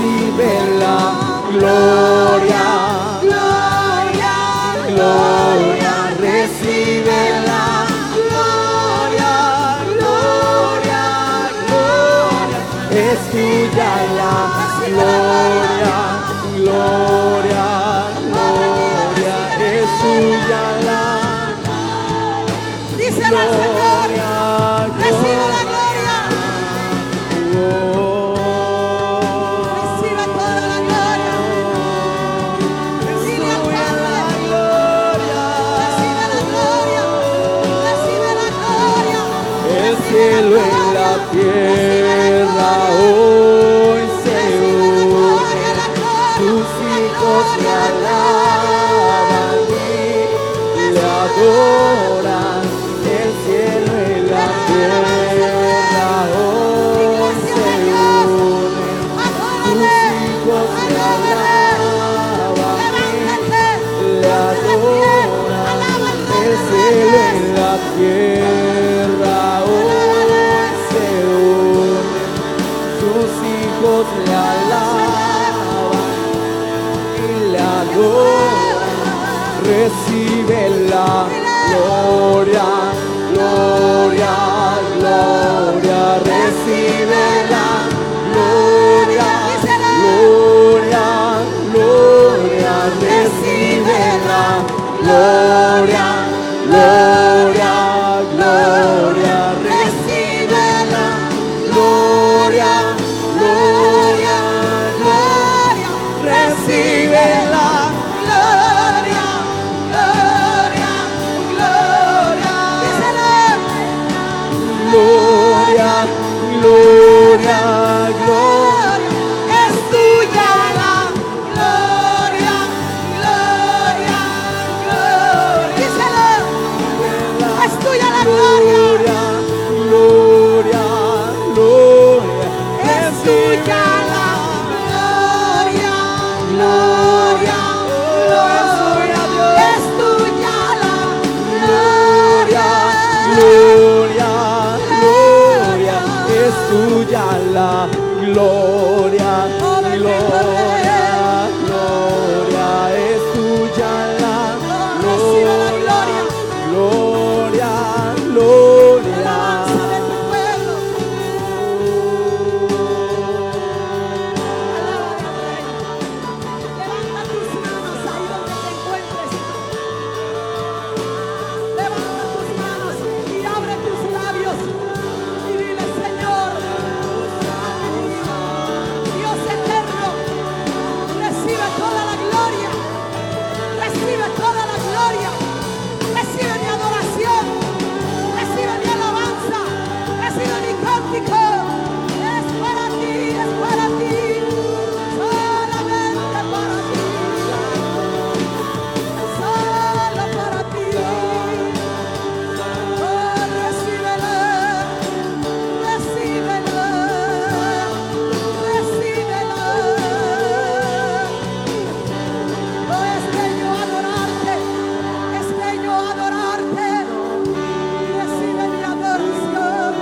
recibe la gloria, gloria, gloria, recibe la gloria, gloria, gloria, es tuya la gloria, gloria, gloria, es tuya la Dice el Señor, recibe la gloria. Recibe toda la gloria. Recibe al Padre. Recibe la gloria. Recibe la gloria. El cielo y la tierra hoy se unen, tus hijos le alaban y le adoran. El cielo y la tierra hoy se unen, tus hijos le alaban y le adoran. El cielo y la tierra hoy se unen, tus hijos le alaban y le adoran. Recibe la gloria, gloria, gloria, recibe la gloria, gloria, gloria, recibe la gloria, gloria, gloria, recibe la gloria, gloria, gloria, recibe la gloria, gloria, gloria, gloria, gloria, gloria, es tuya la gloria, gloria, gloria, díselo, es tuya la gloria, gloria, gloria, es tuya la gloria, gloria, gloria, es tuya la gloria, gloria, gloria, es tuya la gloria, gloria, gloria, es tuya la gloria, gloria, gloria. alabanza de tu pueblo. Alábale al Rey. Levanta tus manos ahí donde te encuentres. Levanta tus manos y abre tus labios y dile: Señor, Dios eterno, recibe toda la gloria, recibe toda la gloria, recibe mi adoración, recibe mi alabanza, recibe mi cántico. Es para ti, solamente para ti, solo para ti. Oh, recíbelo, recíbelo, recíbelo. Oh, es bello adorarte, es bello adorarte. Recibe mi adoración,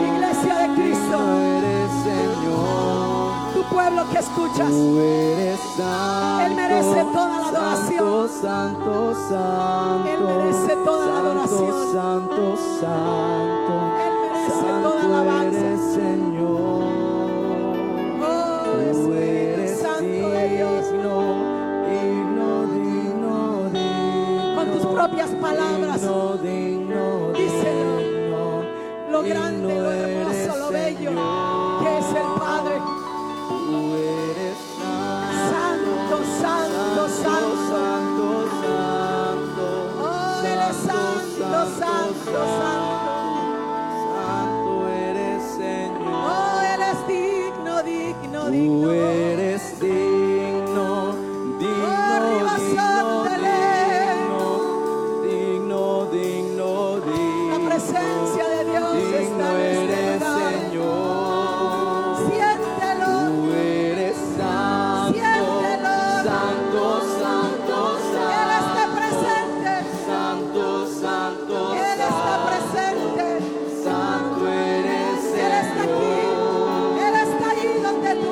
Iglesia de Cristo, Eres Señor, tu pueblo que escuchas. tú eres santo, Él merece toda la adoración. santo, santo, Él merece toda la adoración. santo, santo, Él merece santo toda alabanza. eres Señor. Oh, Tú Espíritu eres Santo de Dios, digno, digno, digno, digno, con tus propias palabras, digno, digno, díselo. digno, Lo grande, lo hermoso, lo bello que es el Padre. tú eres Santo, santo, santo. santo, santo, Oh, Él es santo, santo, santo. santo eres Señor. Oh, Él es digno, digno, Tú digno. eres digno, digno, arriba, sándale. digno, digno, digno, La presencia de Dios digno está en este eres lugar. Señor. Siéntelo, Tú eres santo, siéntelo. santo, santo, Él está santo, presente. santo, santo, Él está presente. santo eres Él está aquí. Señor. Él está allí donde tú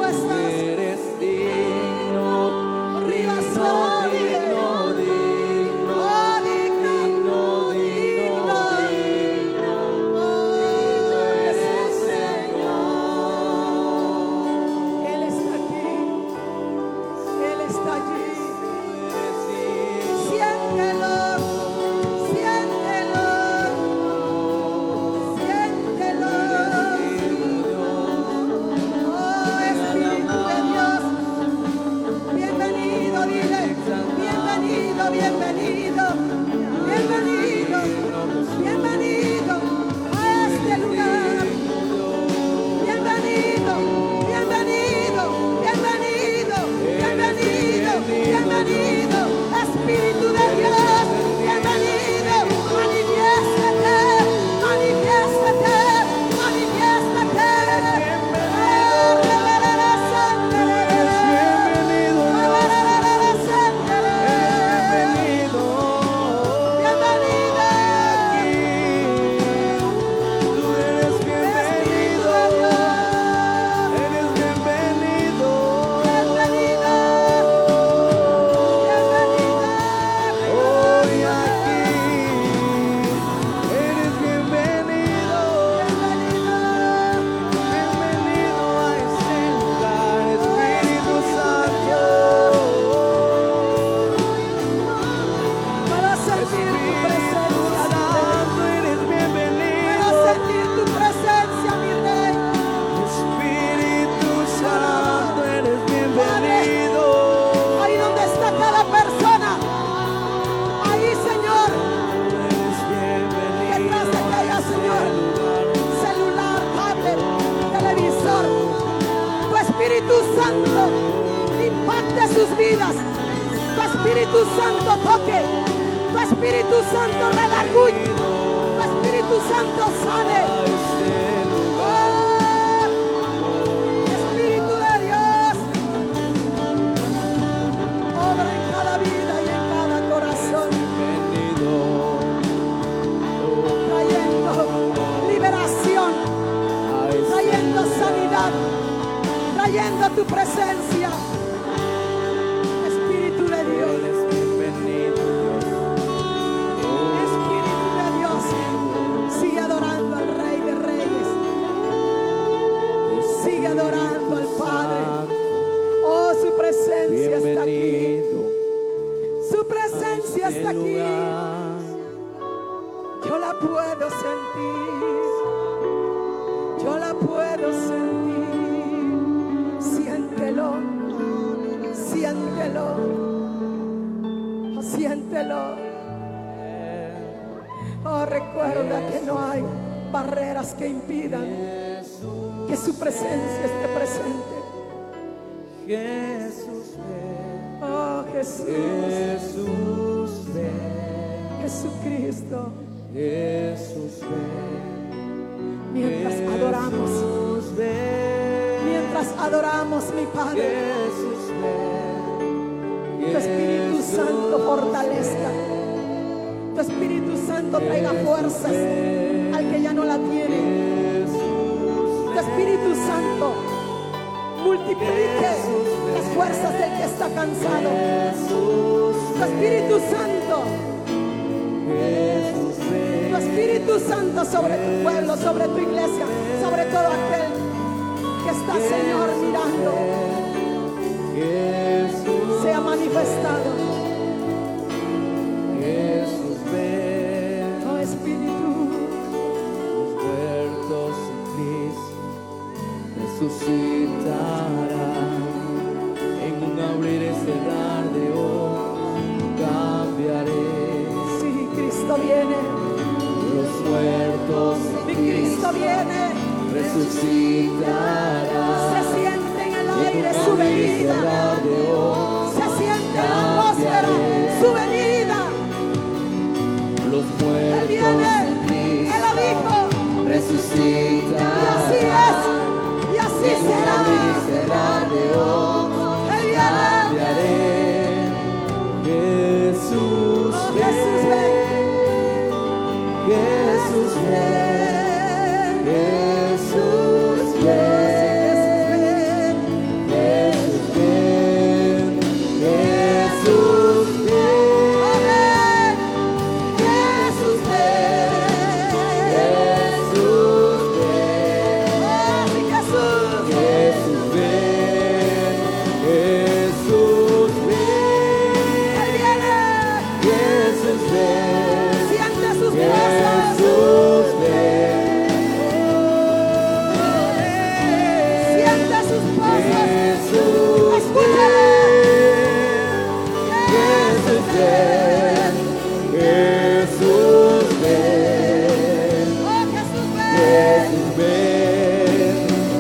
Espíritu Santo impacte sus vidas. Tu Espíritu Santo toque. Tu Espíritu Santo redarguye. Tu Espíritu Santo sane. Oh, Espíritu de Dios, obra en cada vida y en cada corazón, trayendo liberación, trayendo sanidad, trayendo tu presencia. Espíritu de Dios, Espíritu de Dios, sigue adorando al Rey de Reyes, sigue adorando al Padre. Oh, su presencia está aquí, su presencia está aquí. Yo la puedo sentir, yo la puedo sentir. Siéntelo, siéntelo, oh, siéntelo. Oh, recuerda que no hay barreras que impidan que su presencia esté presente. Oh, Jesús, Jesucristo. Mientras adoramos, mi Padre, tu Espíritu Santo fortalezca, tu Espíritu Santo traiga fuerzas al que ya no la tiene. Tu Espíritu Santo multiplique las fuerzas del que está cansado. Tu Espíritu Santo, tu Espíritu Santo sobre tu pueblo, sobre tu iglesia, sobre todo aquel que está, Señor, mirando, sea manifestado. Oh, Espíritu, resucitará en un abrir y cerrar de ojos. Cambiaré. sí, Cristo viene, Los muertos mi Cristo viene. resucitará. Se siente en el aire su venida, se siente en la atmósfera su venida. Los Él muertos viene, Él lo dijo, y resucitará. así es, y así será. Cerrar de ojos. Él viene. Cambiaré. Jesús Oh, Jesús ven, Jesús ven. Jesús ven. Jesús ven. Jesús ven. Jesús ven. Amén. Jesús ven. Jesús ven. Oh, sí, Jesús. Jesús ven. Jesús ven. Él viene. Jesús ven. Siente sus pasos. Jesús ven. Siente sus pasos. Jesús Escúchale. Jesús ven. Jesús ven. Oh, Jesús ven. Jesús ven.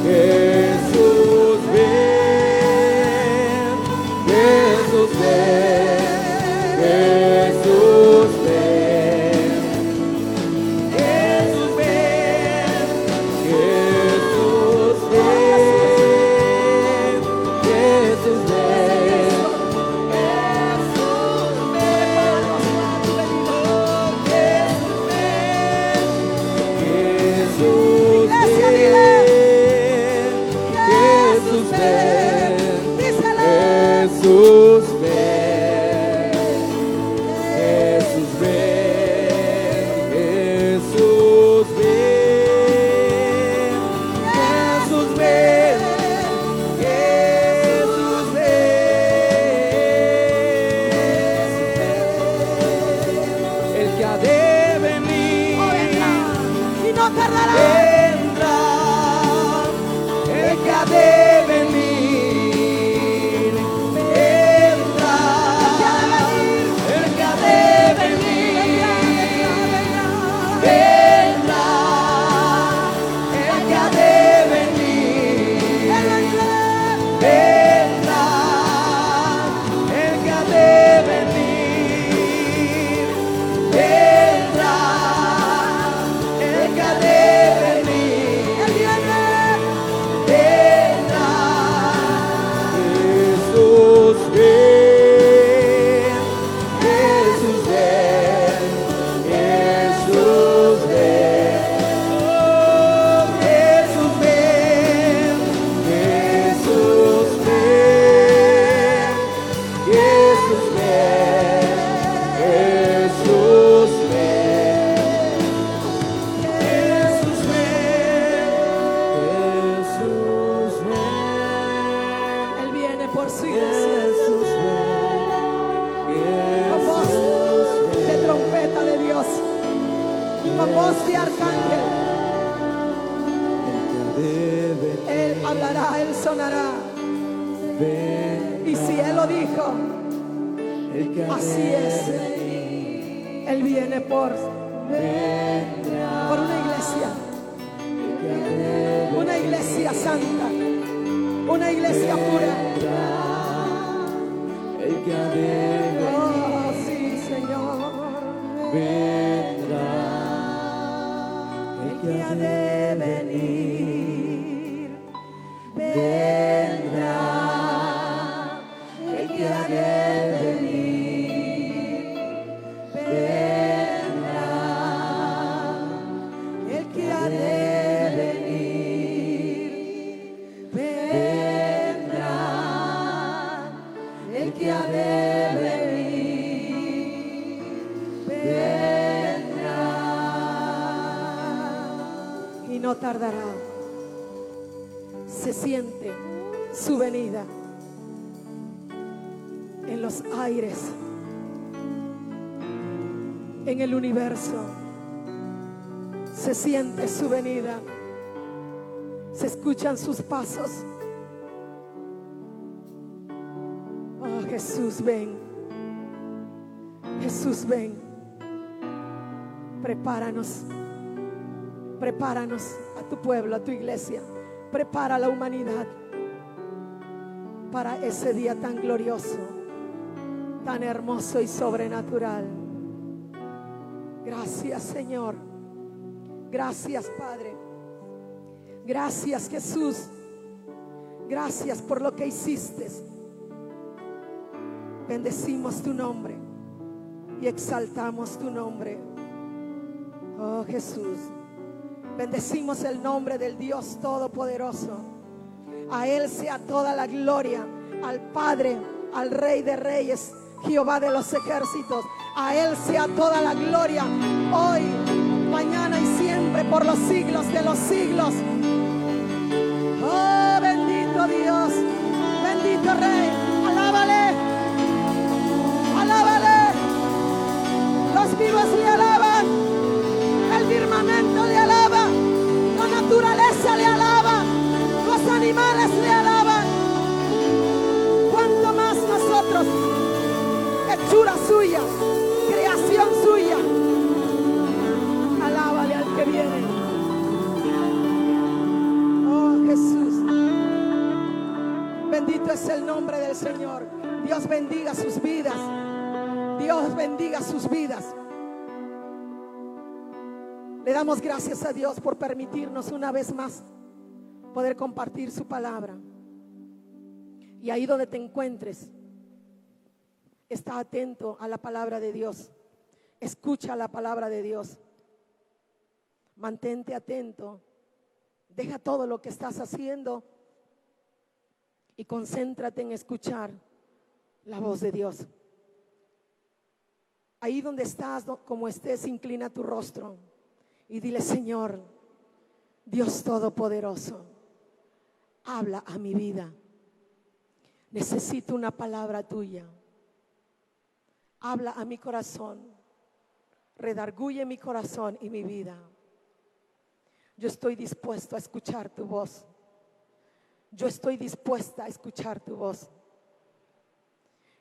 Jesús ven. Jesús ven. Jesús ven. Jesús ven. Jesús ven. Jesús ven. Jesús Iglesia, ven. Jesús Jesús ven. ven. Díselo. Jesús ven. Jesús ven. Jesús ven. Jesús ven. Jesús ven. El que ha de venir. Oh, vendrá y no tardará. Vendrá el que ha de venir. por su iglesia. Jesús ven, Con voz Jesús de ven. trompeta de Dios, con voz de arcángel, Él hablará, Él sonará. Y si Él lo dijo, así es. Él viene por una iglesia santa, una iglesia pura. El que ha de Oh, sí, Señor. vendrá, El que ha de venir, vendrá. El que ha de venir, vendrá. El que ha de venir, vendrá. El que ha de venir, vendrá. Y no tardará. Se siente su venida en los aires, en el universo. Se siente su venida. Se escuchan sus pasos. Oh, Jesús, ven. Jesús, ven. Prepáranos. Prepáranos a tu pueblo, a tu iglesia. Prepara a la humanidad para ese día tan glorioso, tan hermoso y sobrenatural. Gracias, Señor. Gracias, Padre. Gracias, Jesús. Gracias por lo que hiciste. Bendecimos tu nombre y exaltamos tu nombre. Oh, Jesús. Bendecimos el nombre del Dios Todopoderoso. A Él sea toda la gloria, al Padre, al Rey de Reyes, Jehová de los ejércitos. A Él sea toda la gloria, hoy, mañana y siempre, por los siglos de los siglos. Oh, bendito Dios, bendito Rey. Alábale, alábale. Los vivos le alaban, el firmamento le alaba, la naturaleza le alaba, los animales le alaban. Cuanto más nosotros, hechura suya, creación suya. Alábale al que viene. Oh, Jesús. Bendito es el nombre del Señor. Dios bendiga sus vidas. Dios bendiga sus vidas. Le damos gracias a Dios por permitirnos una vez más poder compartir su palabra. Y ahí donde te encuentres, está atento a la palabra de Dios. Escucha la palabra de Dios. Mantente atento. Deja todo lo que estás haciendo y concéntrate en escuchar la voz de Dios. Ahí donde estás, como estés, inclina tu rostro y dile: Señor, Dios Todopoderoso, habla a mi vida. Necesito una palabra tuya. Habla a mi corazón. Redarguye mi corazón y mi vida. Yo estoy dispuesto a escuchar tu voz. Yo estoy dispuesta a escuchar tu voz.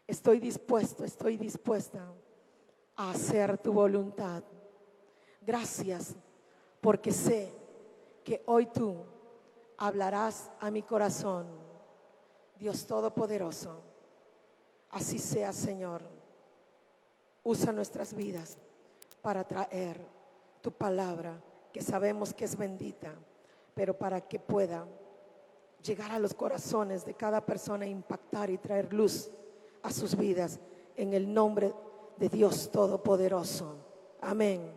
Estoy dispuesta a hacer tu voluntad. Gracias, porque sé que hoy tú hablarás a mi corazón. Dios Todopoderoso, así sea, Señor. Usa nuestras vidas para traer tu palabra, que sabemos que es bendita, pero para que pueda llegar a los corazones de cada persona, impactar y traer luz a sus vidas, en el nombre de Dios Todopoderoso. Amén.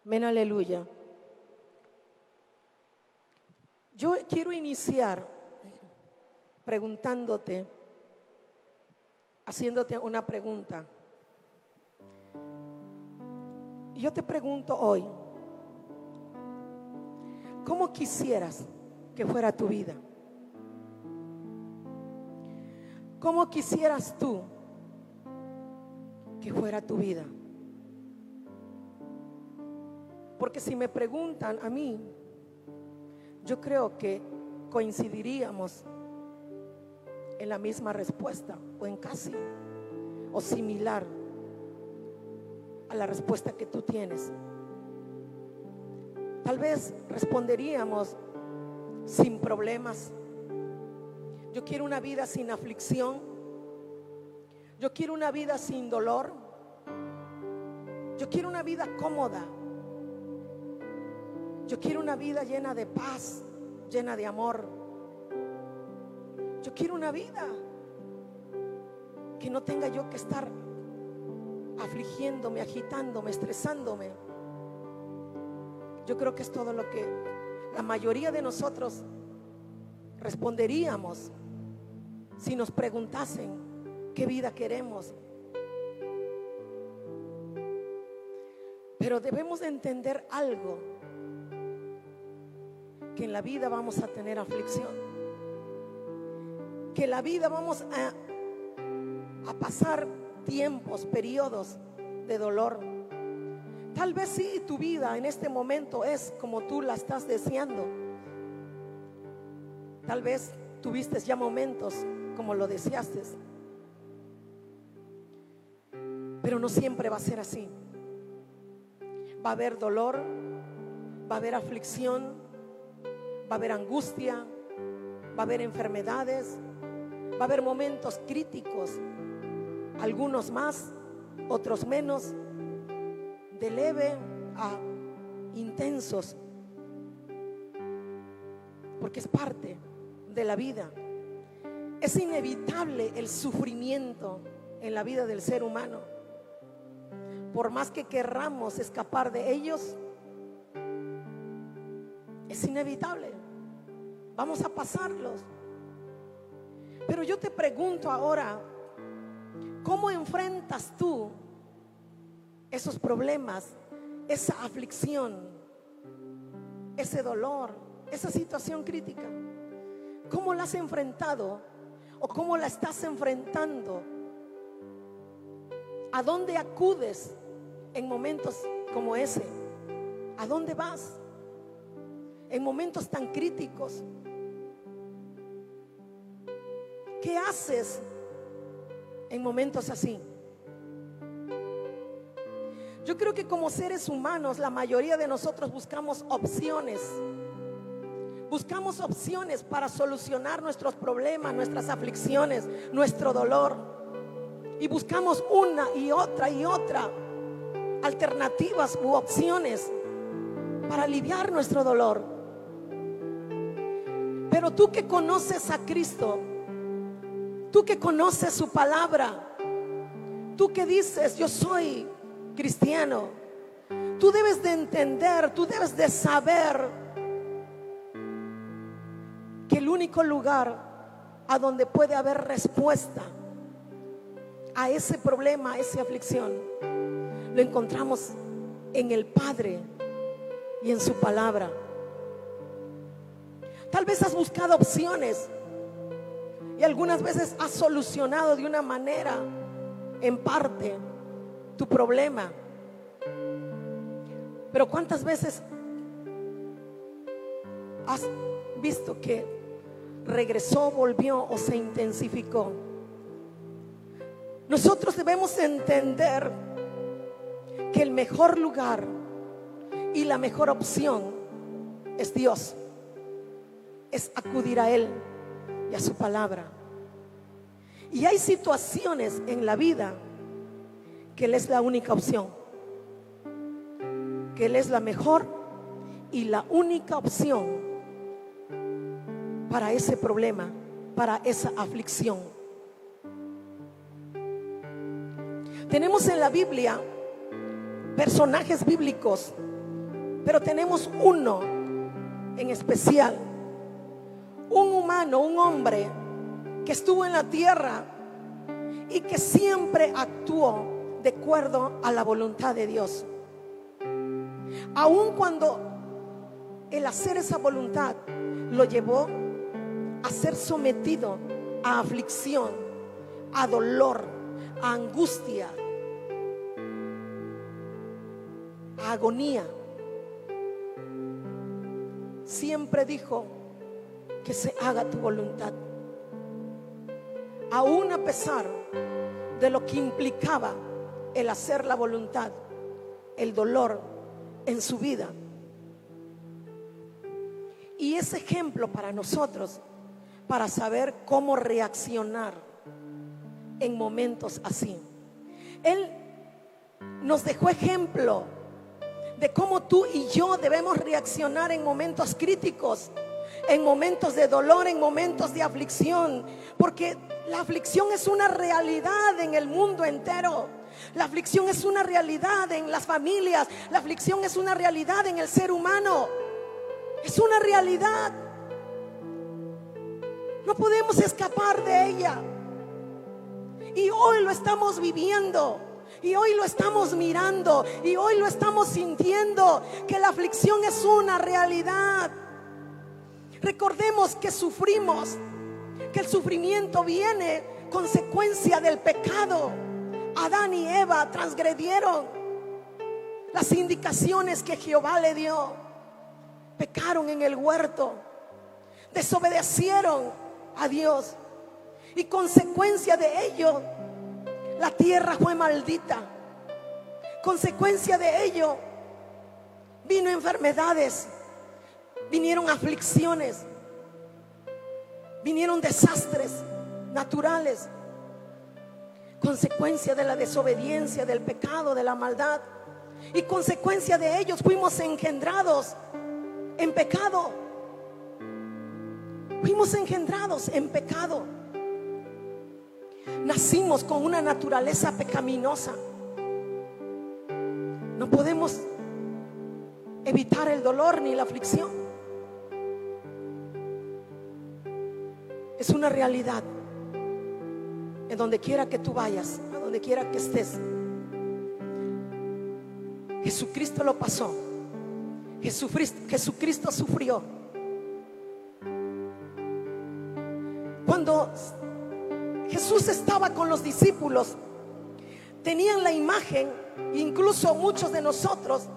Amén, aleluya. Yo quiero iniciar preguntándote, haciéndote una pregunta. Y yo te pregunto hoy, ¿cómo quisieras que fuera tu vida? ¿Cómo quisieras tú que fuera tu vida? Porque si me preguntan a mí, yo creo que coincidiríamos en la misma respuesta, o en casi, o similar a la respuesta que tú tienes. Tal vez responderíamos sin problemas. Yo quiero una vida sin aflicción. Yo quiero una vida sin dolor. Yo quiero una vida cómoda. Yo quiero una vida llena de paz, llena de amor. Yo quiero una vida que no tenga yo que estar afligiéndome, agitándome, estresándome. Yo creo que es todo lo que la mayoría de nosotros responderíamos si nos preguntasen qué vida queremos. Pero debemos de entender algo, que en la vida vamos a tener aflicción, que en la vida vamos a pasar tiempos, periodos de dolor. Tal vez sí, tu vida en este momento es como tú la estás deseando. Tal vez tuviste ya momentos como lo deseaste, pero no siempre va a ser así. Va a haber dolor, va a haber aflicción, va a haber angustia, va a haber enfermedades, va a haber momentos críticos, algunos más, otros menos, de leve a intensos, porque es parte de la vida. Es inevitable el sufrimiento en la vida del ser humano. Por más que querramos escapar de ellos, es inevitable. Vamos a pasarlos. Pero yo te pregunto ahora, ¿cómo enfrentas tú esos problemas, esa aflicción, ese dolor, esa situación crítica? ¿Cómo la has enfrentado o cómo la estás enfrentando? ¿A dónde acudes en momentos como ese? ¿A dónde vas en momentos tan críticos? ¿Qué haces en momentos así? Yo creo que como seres humanos, la mayoría de nosotros buscamos opciones. Buscamos opciones para solucionar nuestros problemas, nuestras aflicciones, nuestro dolor. Y buscamos una y otra alternativas u opciones para aliviar nuestro dolor. Pero tú que conoces a Cristo, tú que conoces su palabra, tú que dices yo soy cristiano, tú debes de entender, tú debes de saber que el único lugar a donde puede haber respuesta a ese problema, a esa aflicción, lo encontramos en el Padre y en su palabra. Tal vez has buscado opciones y algunas veces has solucionado de una manera, en parte, tu problema. Pero ¿cuántas veces has visto que regresó, volvió o se intensificó? Nosotros debemos entender que el mejor lugar y la mejor opción es Dios, es acudir a Él y a su palabra. Y hay situaciones en la vida que Él es la única opción, que Él es la mejor y la única opción para ese problema, para esa aflicción. Tenemos en la Biblia personajes bíblicos, pero tenemos uno en especial, un humano, un hombre que estuvo en la tierra y que siempre actuó de acuerdo a la voluntad de Dios, aun cuando el hacer esa voluntad lo llevó a ser sometido a aflicción, a dolor, a angustia, a agonía, siempre dijo que se haga tu voluntad, aún a pesar de lo que implicaba el hacer la voluntad, el dolor en su vida. Y es ejemplo para nosotros, para saber cómo reaccionar en momentos así. Él nos dejó ejemplo de cómo tú y yo debemos reaccionar en momentos críticos, en momentos de dolor, en momentos de aflicción, porque la aflicción es una realidad en el mundo entero. La aflicción es una realidad en las familias. La aflicción es una realidad en el ser humano. Es una realidad. No podemos escapar de ella. Y hoy lo estamos viviendo. Y hoy lo estamos mirando. Y hoy lo estamos sintiendo. Que la aflicción es una realidad. Recordemos que sufrimos. Que el sufrimiento viene consecuencia del pecado. Adán y Eva transgredieron las indicaciones que Jehová le dio. Pecaron en el huerto. Desobedecieron a Dios. Y consecuencia de ello, la tierra fue maldita. Consecuencia de ello, vino enfermedades, vinieron aflicciones, vinieron desastres naturales. Consecuencia de la desobediencia, del pecado, de la maldad. Y consecuencia de ellos fuimos engendrados en pecado. Fuimos engendrados en pecado. Nacimos con una naturaleza pecaminosa. No podemos evitar el dolor ni la aflicción. Es una realidad. En donde quiera que tú vayas, a donde quiera que estés, Jesucristo lo pasó. Jesucristo sufrió. Cuando Jesús estaba con los discípulos, tenían la imagen, incluso muchos de nosotros,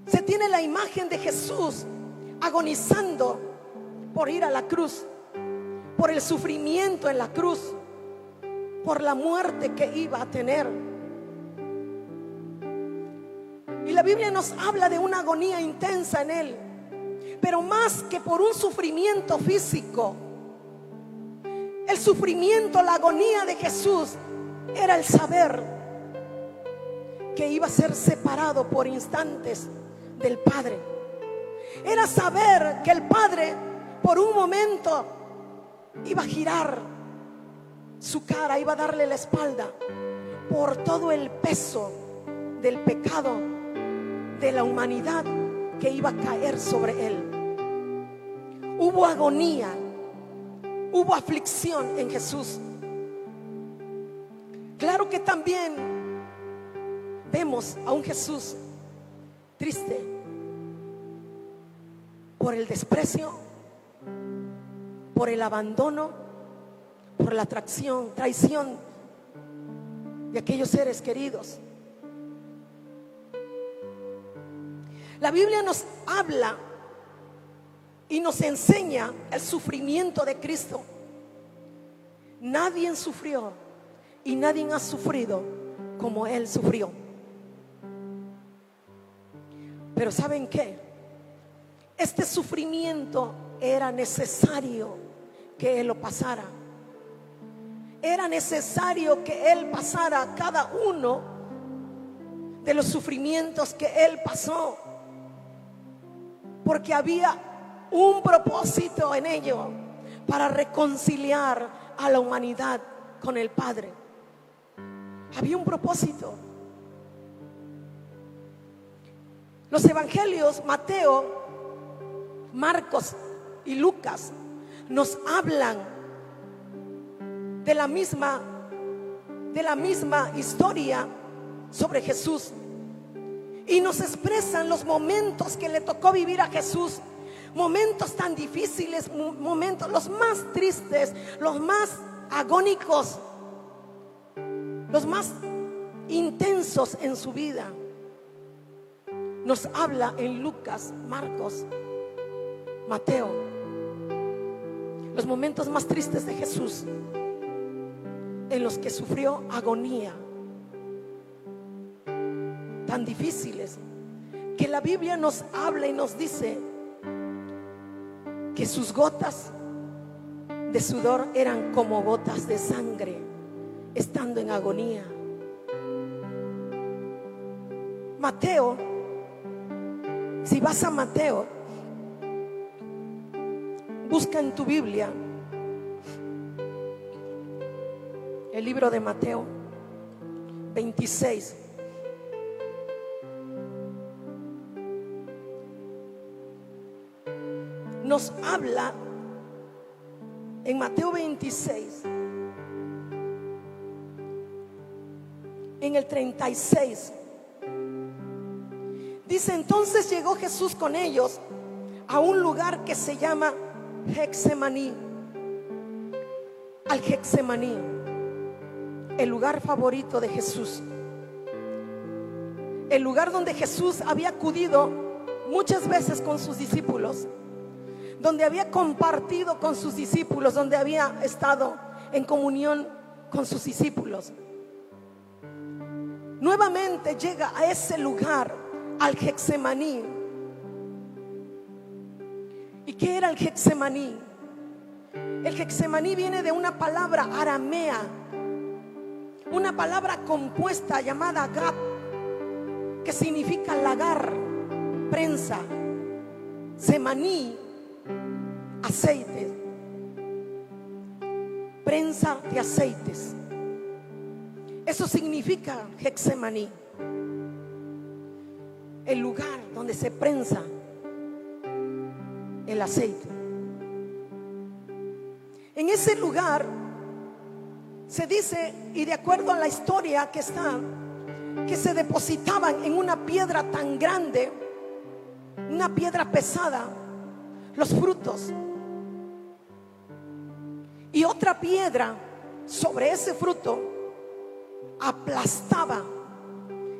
se tiene la imagen de Jesús agonizando por ir a la cruz, por el sufrimiento en la cruz, por la muerte que iba a tener. Y la Biblia nos habla de una agonía intensa en él. Pero más que por un sufrimiento físico, el sufrimiento, la agonía de Jesús era el saber que iba a ser separado por instantes del Padre. Era saber que el Padre por un momento iba a girar su cara, iba a darle la espalda por todo el peso del pecado de la humanidad que iba a caer sobre él. Hubo agonía, hubo aflicción en Jesús. Claro que también vemos a un Jesús triste por el desprecio, por el abandono, por la traición de aquellos seres queridos. La Biblia nos habla y nos enseña el sufrimiento de Cristo. Nadie sufrió y nadie ha sufrido como Él sufrió. Pero ¿saben qué? Este sufrimiento era necesario que Él lo pasara. Era necesario que Él pasara cada uno de los sufrimientos que Él pasó, porque había un propósito en ello, para reconciliar a la humanidad con el Padre. Había un propósito. Los evangelios, Mateo, Marcos y Lucas, nos hablan de la misma historia sobre Jesús, y nos expresan los momentos que le tocó vivir a Jesús. Momentos tan difíciles, momentos los más tristes, los más agónicos, los más intensos en su vida, nos habla en Lucas, Marcos, Mateo, los momentos más tristes de Jesús, en los que sufrió agonía, tan difíciles, que la Biblia nos habla y nos dice que sus gotas de sudor eran como gotas de sangre, estando en agonía. Mateo, si vas a Mateo, busca en tu Biblia el libro de Mateo 26. Nos habla en Mateo 26, en el 36. Dice: entonces llegó Jesús con ellos a un lugar que se llama Getsemaní, al Getsemaní, el lugar favorito de Jesús, el lugar donde Jesús había acudido muchas veces con sus discípulos, donde había compartido con sus discípulos, donde había estado en comunión con sus discípulos. Nuevamente llega a ese lugar, al Getsemaní. ¿Y qué era el Getsemaní? El Getsemaní viene de una palabra aramea, una palabra compuesta llamada gat, que significa lagar, prensa, semaní, aceite, prensa de aceites. Eso significa Getsemaní, el lugar donde se prensa el aceite. En ese lugar se dice, y de acuerdo a la historia que está, que se depositaban en una piedra tan grande, una piedra pesada, los frutos, y otra piedra sobre ese fruto aplastaba,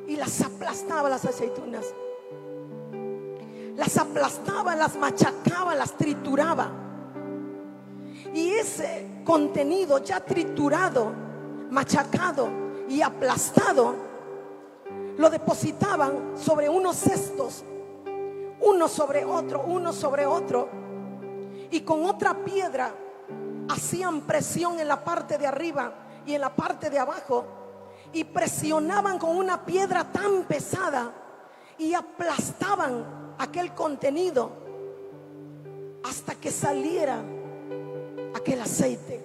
y las aplastaba las aceitunas, las aplastaba, las machacaba, las trituraba, y ese contenido ya triturado, machacado y aplastado lo depositaban sobre unos cestos, uno sobre otro, uno sobre otro, y con otra piedra hacían presión en la parte de arriba y en la parte de abajo, y presionaban con una piedra tan pesada y aplastaban aquel contenido hasta que saliera aquel aceite,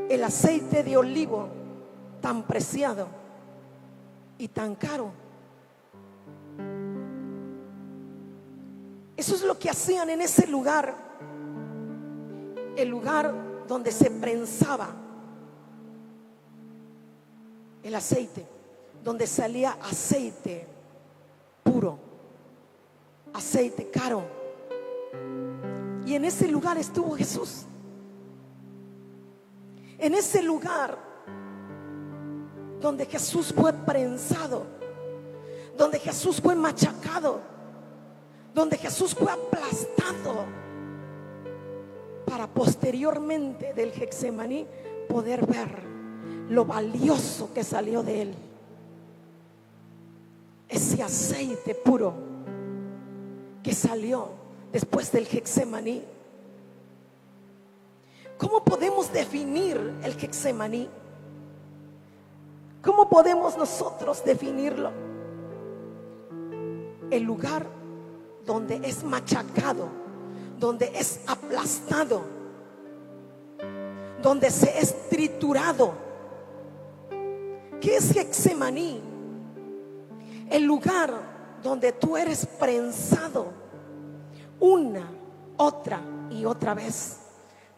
el aceite de olivo tan preciado y tan caro. Eso es lo que hacían en ese lugar, el lugar donde se prensaba el aceite, donde salía aceite puro, aceite caro. Y en ese lugar estuvo Jesús. En ese lugar donde Jesús fue prensado, donde Jesús fue machacado, donde Jesús fue aplastado, para posteriormente del Getsemaní poder ver lo valioso que salió de él, ese aceite puro que salió después del Getsemaní. ¿Cómo podemos definir el Getsemaní? ¿Cómo podemos nosotros definirlo? El lugar donde es machacado, donde es aplastado, donde se es triturado. ¿Qué es Getsemaní? El lugar donde tú eres prensado una, otra y otra vez.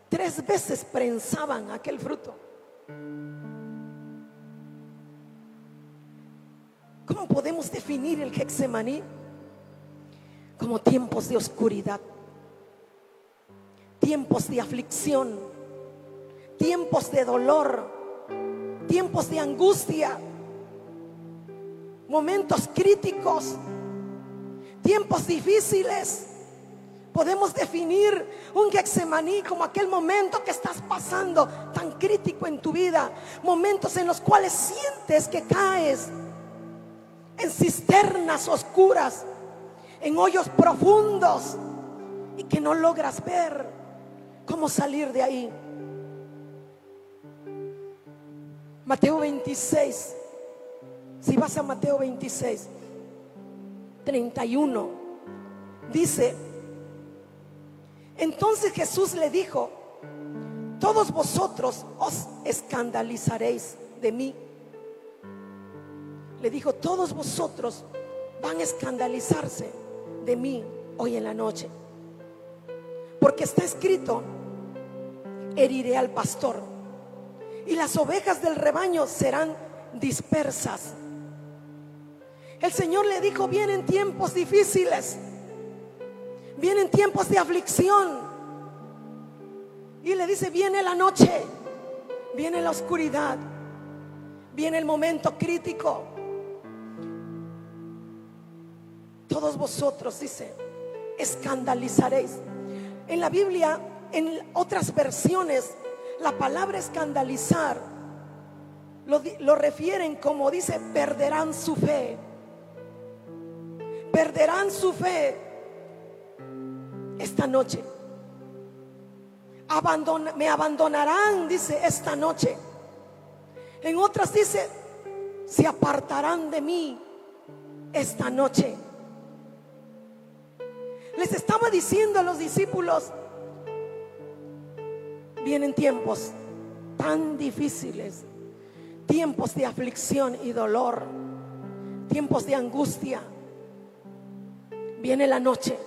3 veces prensaban aquel fruto. ¿Cómo podemos definir el Getsemaní? Como tiempos de oscuridad, tiempos de aflicción, tiempos de dolor, tiempos tiempos de angustia, momentos críticos, tiempos difíciles. Podemos definir un Getsemaní como aquel momento que estás pasando tan crítico en tu vida, momentos en los cuales sientes que caes en cisternas oscuras, en hoyos profundos, y que no logras ver cómo salir de ahí. Mateo 26, si vas a Mateo 26, 31, dice: entonces Jesús le dijo: todos vosotros os escandalizaréis de mí. Le dijo: todos vosotros van a escandalizarse de mí hoy en la noche, porque está escrito: heriré al pastor y las ovejas del rebaño serán dispersas. El Señor le dijo: vienen tiempos difíciles, vienen tiempos de aflicción. Y le dice: viene la noche, viene la oscuridad, viene el momento crítico. Todos vosotros, dice, escandalizaréis. En la Biblia, en otras versiones, la palabra escandalizar lo refieren como, dice, perderán su fe. Perderán su fe esta noche. Me abandonarán, dice, esta noche. En otras dice: se apartarán de mí esta noche. Les estaba diciendo a los discípulos: vienen tiempos tan difíciles, tiempos de aflicción y dolor, tiempos de angustia. Viene la noche.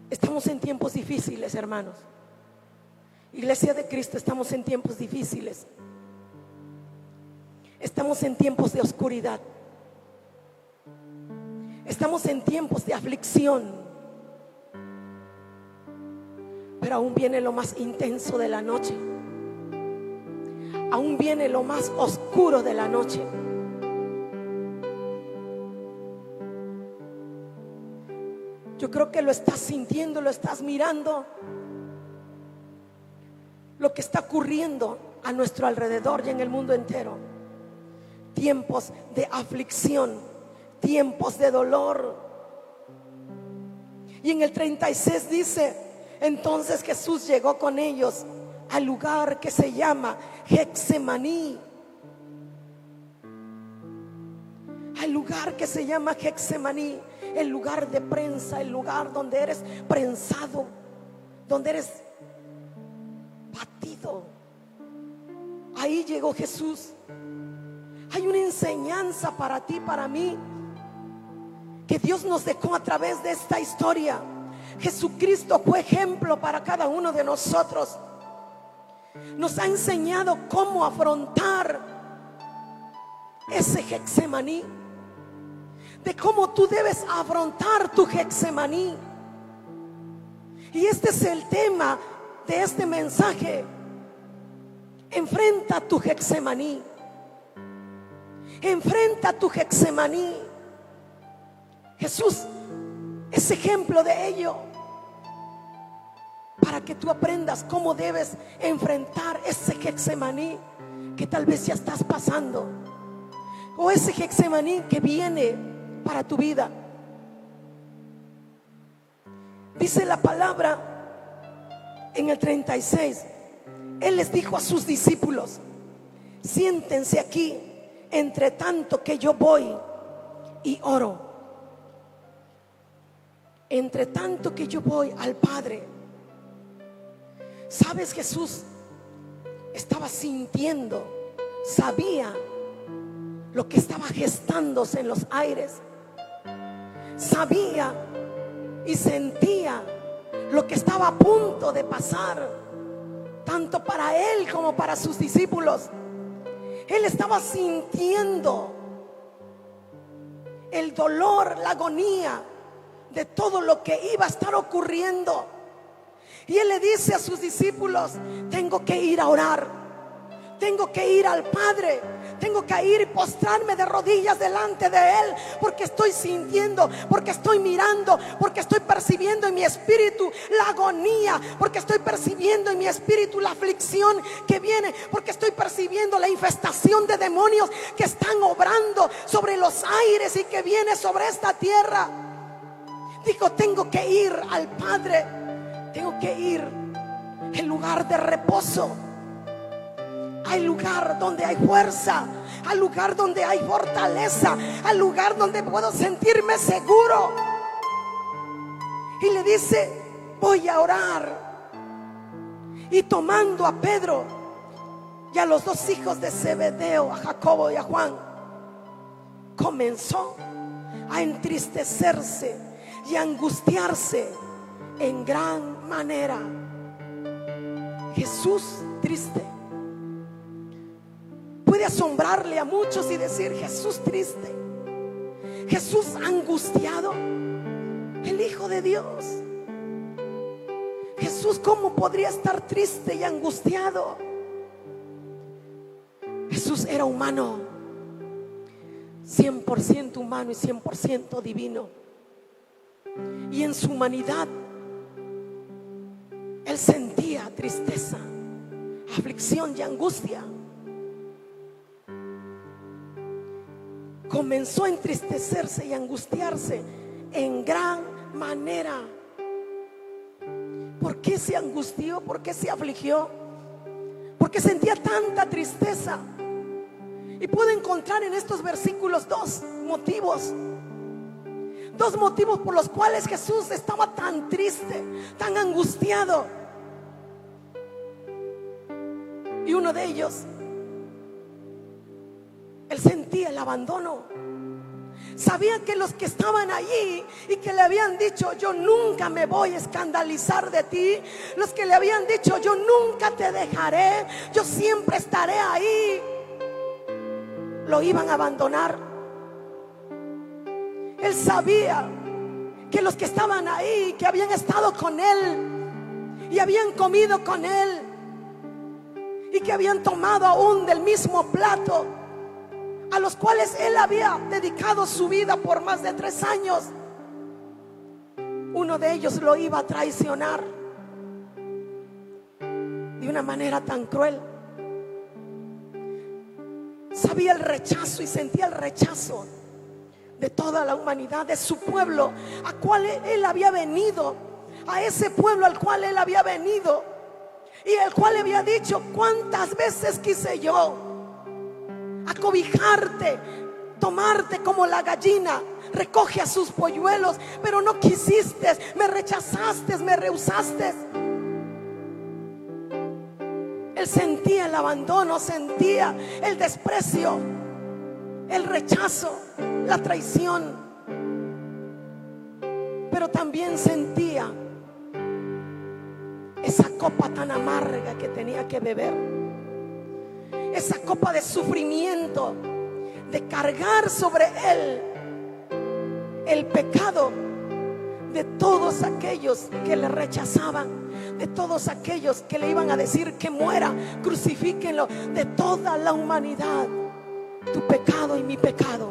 Estamos en tiempos difíciles, hermanos. Iglesia de Cristo, estamos en tiempos difíciles. Estamos en tiempos de oscuridad. Estamos en tiempos de aflicción. Pero aún viene lo más intenso de la noche. Aún viene lo más oscuro de la noche. Yo creo que lo estás sintiendo, lo estás mirando. Lo que está ocurriendo a nuestro alrededor y en el mundo entero. Tiempos de aflicción, tiempos de dolor. Y en el 36 dice: entonces Jesús llegó con ellos al lugar que se llama Getsemaní. Al lugar que se llama Getsemaní, el lugar de prensa, el lugar donde eres prensado, donde eres batido. Ahí llegó Jesús. Hay una enseñanza para ti, para mí, que Dios nos dejó a través de esta historia. Jesucristo fue ejemplo para cada uno de nosotros. Nos ha enseñado cómo afrontar ese Getsemaní, de cómo tú debes afrontar tu Getsemaní. Y este es el tema de este mensaje: enfrenta tu Getsemaní. Enfrenta tu Getsemaní. Jesús es ejemplo de ello, para que tú aprendas cómo debes enfrentar ese Getsemaní que tal vez ya estás pasando, o ese Getsemaní que viene para tu vida. Dice la palabra en el 36: Él les dijo a sus discípulos: siéntense aquí entre tanto que yo voy y oro. Entre tanto que yo voy al Padre. ¿Sabes? Jesús estaba sintiendo, sabía lo que estaba gestándose en los aires. Sabía y sentía lo que estaba a punto de pasar, tanto para él como para sus discípulos. Él estaba sintiendo el dolor, la agonía de todo lo que iba a estar ocurriendo. Y Él le dice a sus discípulos: tengo que ir a orar, tengo que ir al Padre, tengo que ir y postrarme de rodillas delante de Él, porque estoy sintiendo, porque estoy mirando, porque estoy percibiendo en mi espíritu la agonía, porque estoy percibiendo en mi espíritu la aflicción que viene, porque estoy percibiendo la infestación de demonios que están obrando sobre los aires y que viene sobre esta tierra. Digo, tengo que ir al Padre, tengo que ir al lugar de reposo, al lugar donde hay fuerza, al lugar donde hay fortaleza, al lugar donde puedo sentirme seguro. Y le dice: voy a orar. Y tomando a Pedro y a los dos hijos de Zebedeo, a Jacobo y a Juan, comenzó a entristecerse y a angustiarse en gran manera. Jesús triste puede asombrarle a muchos y decir: Jesús triste, Jesús angustiado, el Hijo de Dios. Jesús, ¿cómo podría estar triste y angustiado? Jesús era humano, 100% humano y 100% divino. Y en su humanidad Él sentía tristeza, aflicción y angustia. Comenzó a entristecerse y angustiarse en gran manera. ¿Por qué se angustió? ¿Por qué se afligió? Porque sentía tanta tristeza. Y puedo encontrar en estos versículos dos motivos por los cuales Jesús estaba tan triste, tan angustiado. Y uno de ellos, Él sentía el abandono. Sabía que los que estaban allí y que le habían dicho: yo nunca me voy a escandalizar de ti, los que le habían dicho: yo nunca te dejaré, yo siempre estaré ahí, lo iban a abandonar. Él sabía que los que estaban ahí, que habían estado con Él y habían comido con Él y que habían tomado aún del mismo plato, a los cuales Él había dedicado su vida por más de 3 años, uno de ellos lo iba a traicionar de una manera tan cruel. Sabía el rechazo y sentía el rechazo de toda la humanidad, de su pueblo, a cual Él había venido, a ese pueblo al cual Él había venido, y el cual le había dicho: cuántas veces quise yo acobijarte, tomarte como la gallina recoge a sus polluelos, pero no quisiste, me rechazaste, me rehusaste. Él sentía el abandono, sentía el desprecio, el rechazo, la traición, pero también sentía esa copa tan amarga que tenía que beber, esa copa de sufrimiento, de cargar sobre Él el pecado de todos aquellos que le rechazaban, de todos aquellos que le iban a decir que muera, crucifíquenlo, de toda la humanidad. Tu pecado y mi pecado.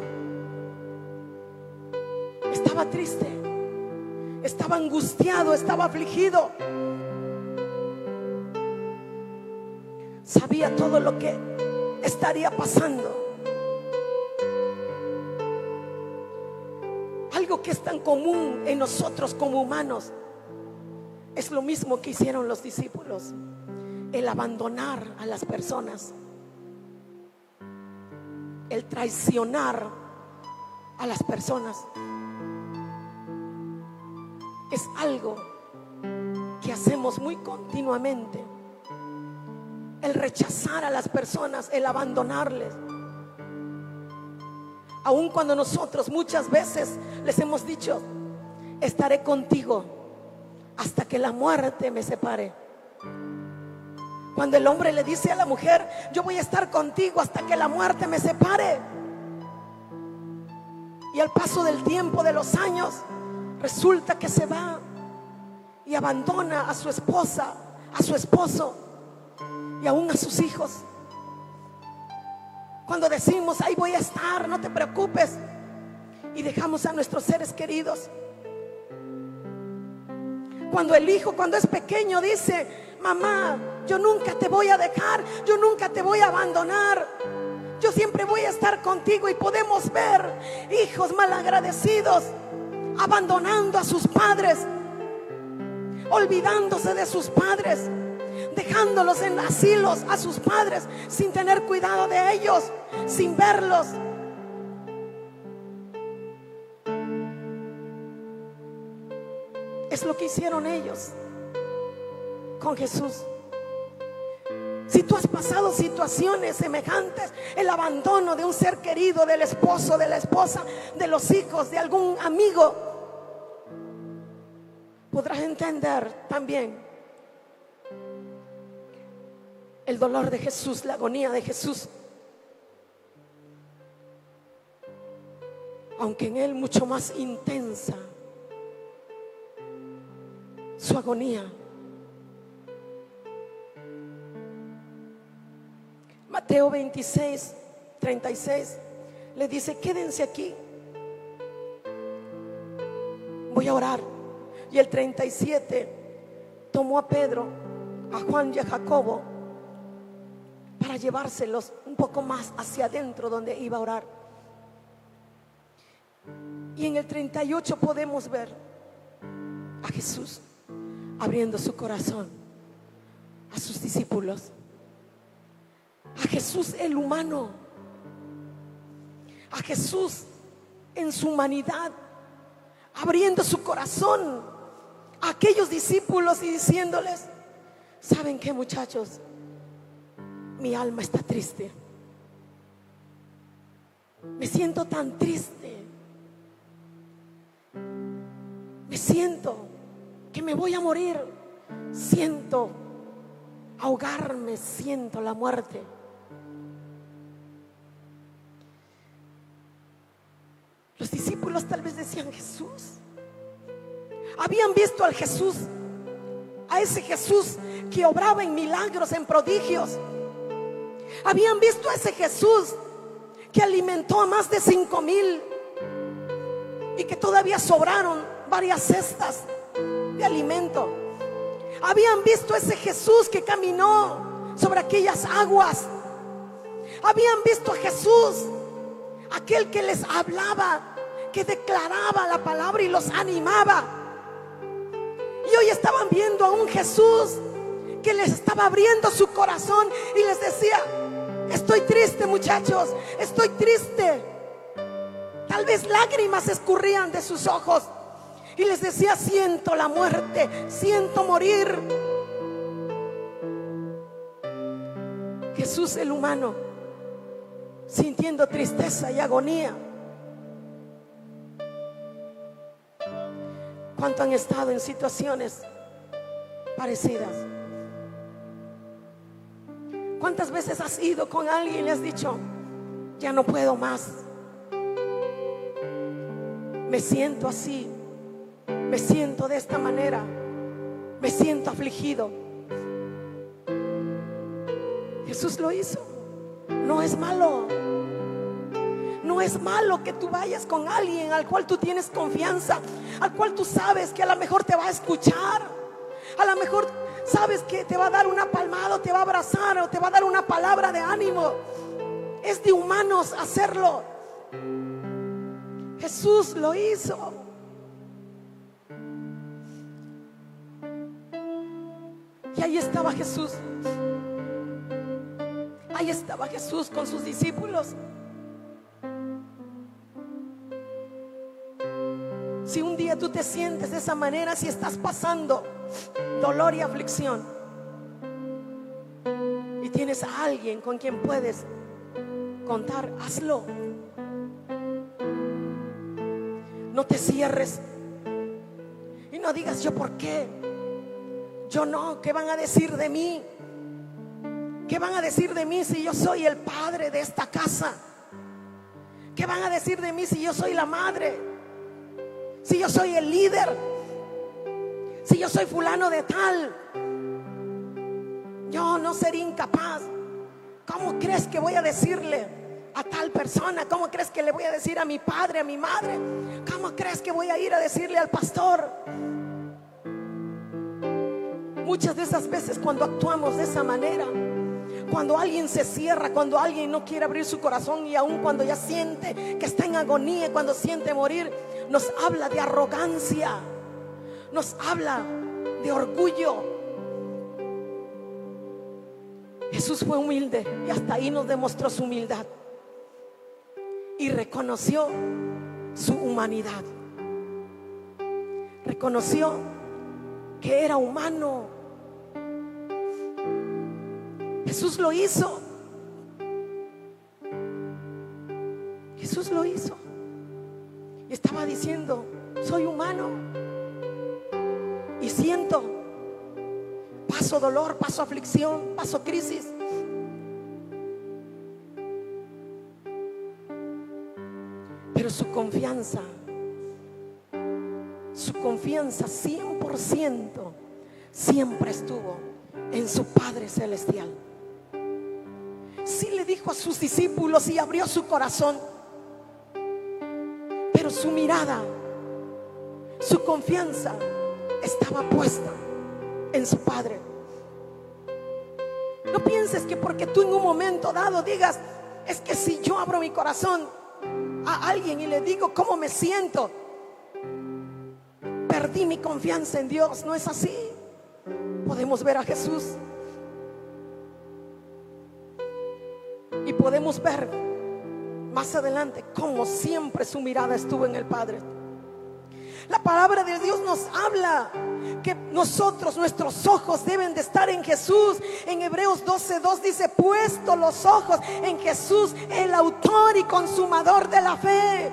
Estaba triste, estaba angustiado, estaba afligido. Sabía todo lo que estaría pasando. Algo que es tan común en nosotros como humanos es lo mismo que hicieron los discípulos: el abandonar a las personas, el traicionar a las personas. Es algo que hacemos muy continuamente: el rechazar a las personas, el abandonarles. Aun cuando nosotros muchas veces les hemos dicho: estaré contigo hasta que la muerte me separe. Cuando el hombre le dice a la mujer: yo voy a estar contigo hasta que la muerte me separe. Y al paso del tiempo, de los años, resulta que se va y abandona a su esposa, a su esposo y aún a sus hijos. Cuando decimos, ahí voy a estar, no te preocupes, y dejamos a nuestros seres queridos. Cuando el hijo, cuando es pequeño, dice, mamá, yo nunca te voy a dejar, yo nunca te voy a abandonar, yo siempre voy a estar contigo. Y podemos ver hijos malagradecidos abandonando a sus padres, olvidándose de sus padres, dejándolos en asilos a sus padres sin tener cuidado de ellos, sin verlos. Es lo que hicieron ellos con Jesús. Si tú has pasado situaciones semejantes, el abandono de un ser querido, del esposo, de la esposa, de los hijos, de algún amigo, podrás entender también el dolor de Jesús, la agonía de Jesús. Aunque en él mucho más intensa su agonía. Mateo 26, 36 le dice, quédense aquí, voy a orar. Y el 37 tomó a Pedro, a Juan y a Jacobo para llevárselos un poco más hacia adentro donde iba a orar. Y en el 38 podemos ver a Jesús abriendo su corazón a sus discípulos, a Jesús el humano, a Jesús en su humanidad, abriendo su corazón a aquellos discípulos y diciéndoles, ¿saben qué, muchachos? Mi alma está triste, me siento tan triste, me siento que me voy a morir, siento ahogarme, siento la muerte. Los discípulos tal vez decían, Jesús, habían visto al Jesús, a ese Jesús que obraba en milagros, en prodigios. Habían visto a ese Jesús que alimentó a más de 5,000 y que todavía sobraron varias cestas de alimento. Habían visto a ese Jesús que caminó sobre aquellas aguas. Habían visto a Jesús, aquel que les hablaba, que declaraba la palabra y los animaba. Y hoy estaban viendo a un Jesús que les estaba abriendo su corazón y les decía, estoy triste, muchachos, estoy triste. Tal vez lágrimas escurrían de sus ojos y les decía, siento la muerte, siento morir. Jesús el humano, sintiendo tristeza y agonía. ¿Cuánto han estado en situaciones parecidas? ¿Cuántas veces has ido con alguien y le has dicho, ya no puedo más, me siento así, me siento de esta manera, me siento afligido? Jesús lo hizo. No es malo. No es malo que tú vayas con alguien al cual tú tienes confianza, al cual tú sabes que a lo mejor te va a escuchar, a lo mejor sabes que te va a dar una palmada, o te va a abrazar, o te va a dar una palabra de ánimo. Es de humanos hacerlo. Jesús lo hizo. Y ahí estaba Jesús. Ahí estaba Jesús con sus discípulos. Si un día tú te sientes de esa manera, si estás pasando dolor y aflicción y tienes a alguien con quien puedes contar, hazlo. No te cierres y no digas, ¿yo por qué? Yo no, ¿qué van a decir de mí? ¿Qué van a decir de mí si yo soy el padre de esta casa? ¿Qué van a decir de mí si yo soy la madre? Si yo soy el líder, Si yo soy fulano de tal, yo no sería incapaz. ¿Cómo crees que voy a decirle a tal persona? ¿Cómo crees que le voy a decir a mi padre, a mi madre? ¿Cómo crees que voy a ir a decirle al pastor? Muchas de esas veces cuando actuamos de esa manera, cuando alguien se cierra, cuando alguien no quiere abrir su corazón, y aun cuando ya siente que está en agonía, cuando siente morir, nos habla de arrogancia, nos habla de orgullo. Jesús fue humilde y hasta ahí nos demostró su humildad y reconoció su humanidad. Reconoció que era humano. Jesús lo hizo. Jesús lo hizo. Y estaba diciendo: soy humano y siento, paso dolor, paso aflicción, paso crisis. Pero su confianza 100% siempre estuvo en su Padre Celestial. Sí le dijo a sus discípulos y abrió su corazón, pero su mirada, su confianza estaba puesta en su Padre. No pienses que porque tú en un momento dado digas: es que si yo abro mi corazón a alguien y le digo cómo me siento, perdí mi confianza en Dios. No es así. Podemos ver a Jesús y podemos ver más adelante cómo siempre su mirada estuvo en el Padre. La palabra de Dios nos habla que nuestros ojos deben de estar en Jesús. En Hebreos 12:2 dice: puesto los ojos en Jesús, el autor y consumador de la fe.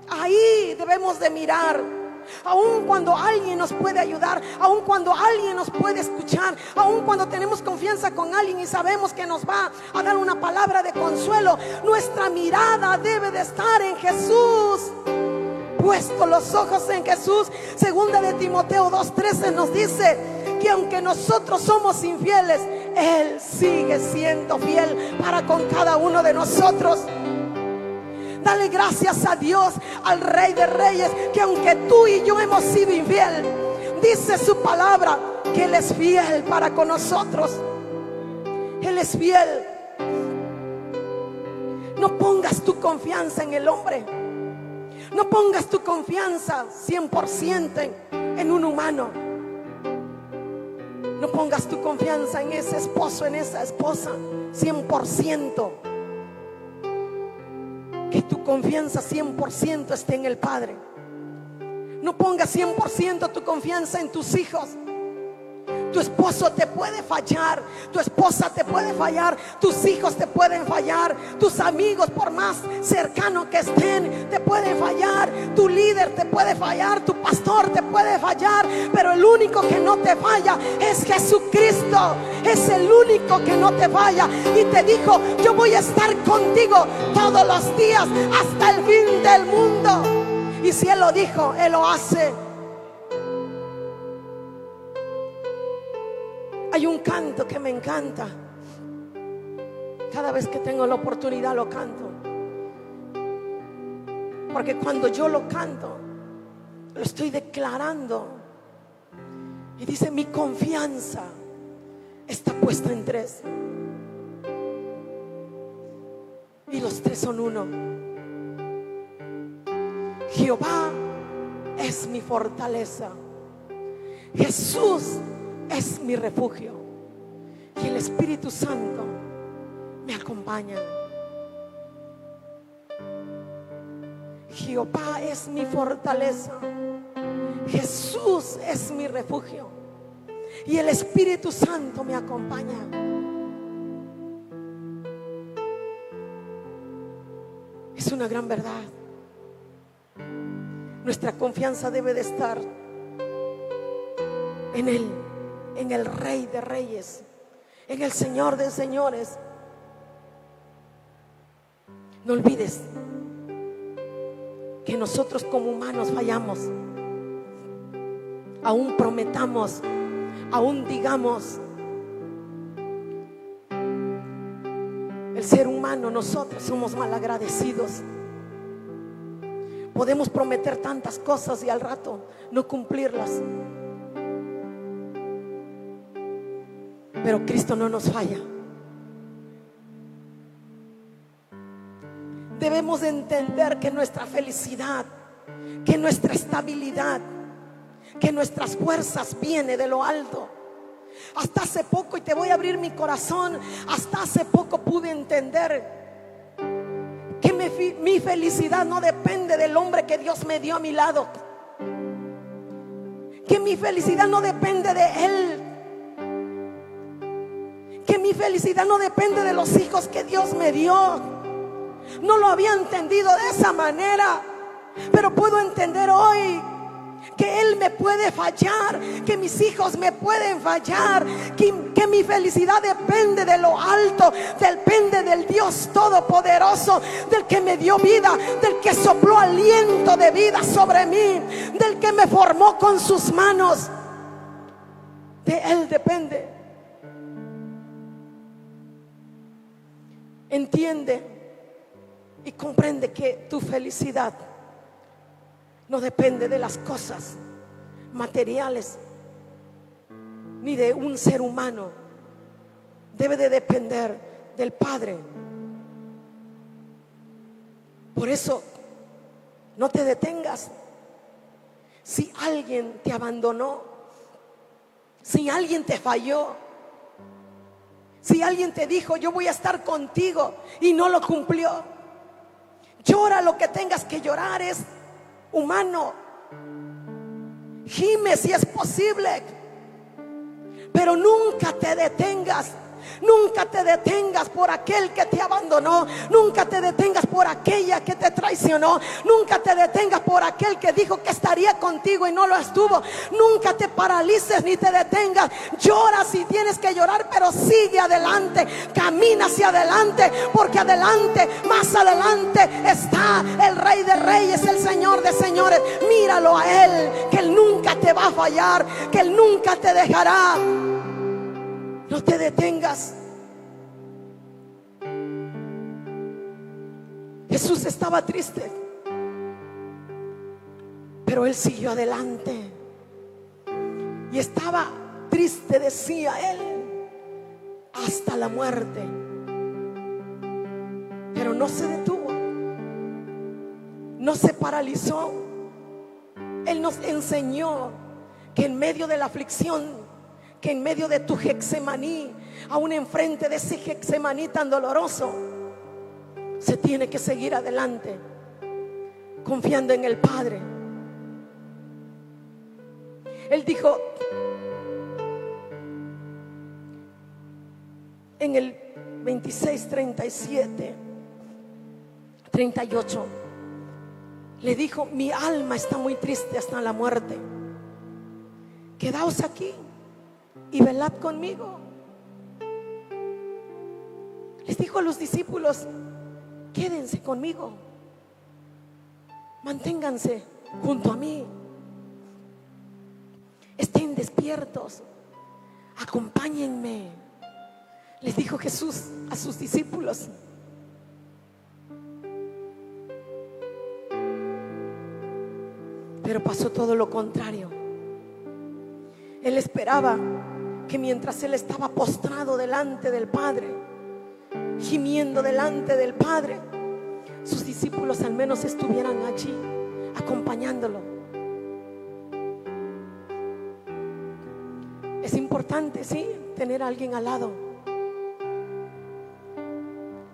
Ahí debemos de mirar. Aun cuando alguien nos puede ayudar, aun cuando alguien nos puede escuchar, aun cuando tenemos confianza con alguien y sabemos que nos va a dar una palabra de consuelo, nuestra mirada debe de estar en Jesús. Puesto los ojos en Jesús. Segunda de Timoteo 2:13 nos dice que aunque nosotros somos infieles, Él sigue siendo fiel para con cada uno de nosotros. Dale gracias a Dios, al Rey de Reyes, que aunque tú y yo hemos sido infiel, dice su palabra que Él es fiel para con nosotros. Él es fiel. No pongas tu confianza en el hombre. No pongas tu confianza 100% en un humano. No pongas tu confianza en ese esposo, en esa esposa 100%. Que tu confianza 100% esté en el Padre. No pongas 100% tu confianza en tus hijos. Tu esposo te puede fallar, tu esposa te puede fallar, tus hijos te pueden fallar, tus amigos, por más cercanos que estén, te pueden fallar, tu líder te puede fallar, tu pastor te puede fallar, pero el único que no te falla es Jesucristo. Es el único que no te falla y te dijo: yo voy a estar contigo todos los días hasta el fin del mundo. Y si Él lo dijo, Él lo hace. Hay un canto que me encanta. Cada vez que tengo la oportunidad lo canto, porque cuando yo lo canto, lo estoy declarando. Y dice: mi confianza está puesta en tres, y los tres son uno. Jehová es mi fortaleza, Jesús es mi refugio, y el Espíritu Santo me acompaña. Jehová es mi fortaleza, Jesús es mi refugio, y el Espíritu Santo me acompaña. Es una gran verdad. Nuestra confianza debe de estar en Él, en el Rey de Reyes, en el Señor de Señores. No olvides que nosotros como humanos fallamos. aún prometamos, aún digamos. El ser humano, nosotros somos malagradecidos. Podemos prometer tantas cosas y al rato no cumplirlas. Pero Cristo no nos falla. Debemos de entender que nuestra felicidad, que nuestra estabilidad, que nuestras fuerzas viene de lo alto. Hasta hace poco, y te voy a abrir mi corazón, hasta hace poco pude entender que mi felicidad no depende del hombre que Dios me dio a mi lado, que mi felicidad no depende de él, que mi felicidad no depende de los hijos que Dios me dio. No lo había entendido de esa manera, pero puedo entender hoy que Él me puede fallar, que mis hijos me pueden fallar, que mi felicidad depende de lo alto, depende del Dios Todopoderoso, del que me dio vida, del que sopló aliento de vida sobre mí, del que me formó con sus manos. De Él depende. Entiende y comprende que tu felicidad no depende de las cosas materiales ni de un ser humano. Debe de depender del Padre. Por eso no te detengas. Si alguien te abandonó, si alguien te falló, si alguien te dijo yo voy a estar contigo y no lo cumplió, llora lo que tengas que llorar, es humano. Gime si es posible, pero nunca te detengas. Nunca te detengas por aquel que te abandonó. Nunca te detengas por aquella que te traicionó. Nunca te detengas por aquel que dijo que estaría contigo y no lo estuvo. Nunca te paralices ni te detengas. Llora si tienes que llorar, pero sigue adelante. Camina hacia adelante, porque adelante, más adelante está el Rey de Reyes, el Señor de Señores. Míralo a Él, que Él nunca te va a fallar, que Él nunca te dejará. No te detengas. Jesús estaba triste, pero Él siguió adelante. Y estaba triste, decía Él, hasta la muerte. Pero no se detuvo, no se paralizó. Él nos enseñó que en medio de la aflicción, que en medio de tu Getsemaní, aún enfrente de ese Getsemaní tan doloroso, se tiene que seguir adelante, confiando en el Padre. Él dijo en el 26, 37, 38, le dijo: mi alma está muy triste hasta la muerte. Quedaos aquí y velad conmigo. Les dijo a los discípulos: quédense conmigo, manténganse junto a mí, estén despiertos, acompáñenme. Les dijo Jesús a sus discípulos. Pero pasó todo lo contrario. Él esperaba que mientras Él estaba postrado delante del Padre, gimiendo delante del Padre, sus discípulos al menos estuvieran allí acompañándolo. Es importante, sí, tener a alguien al lado,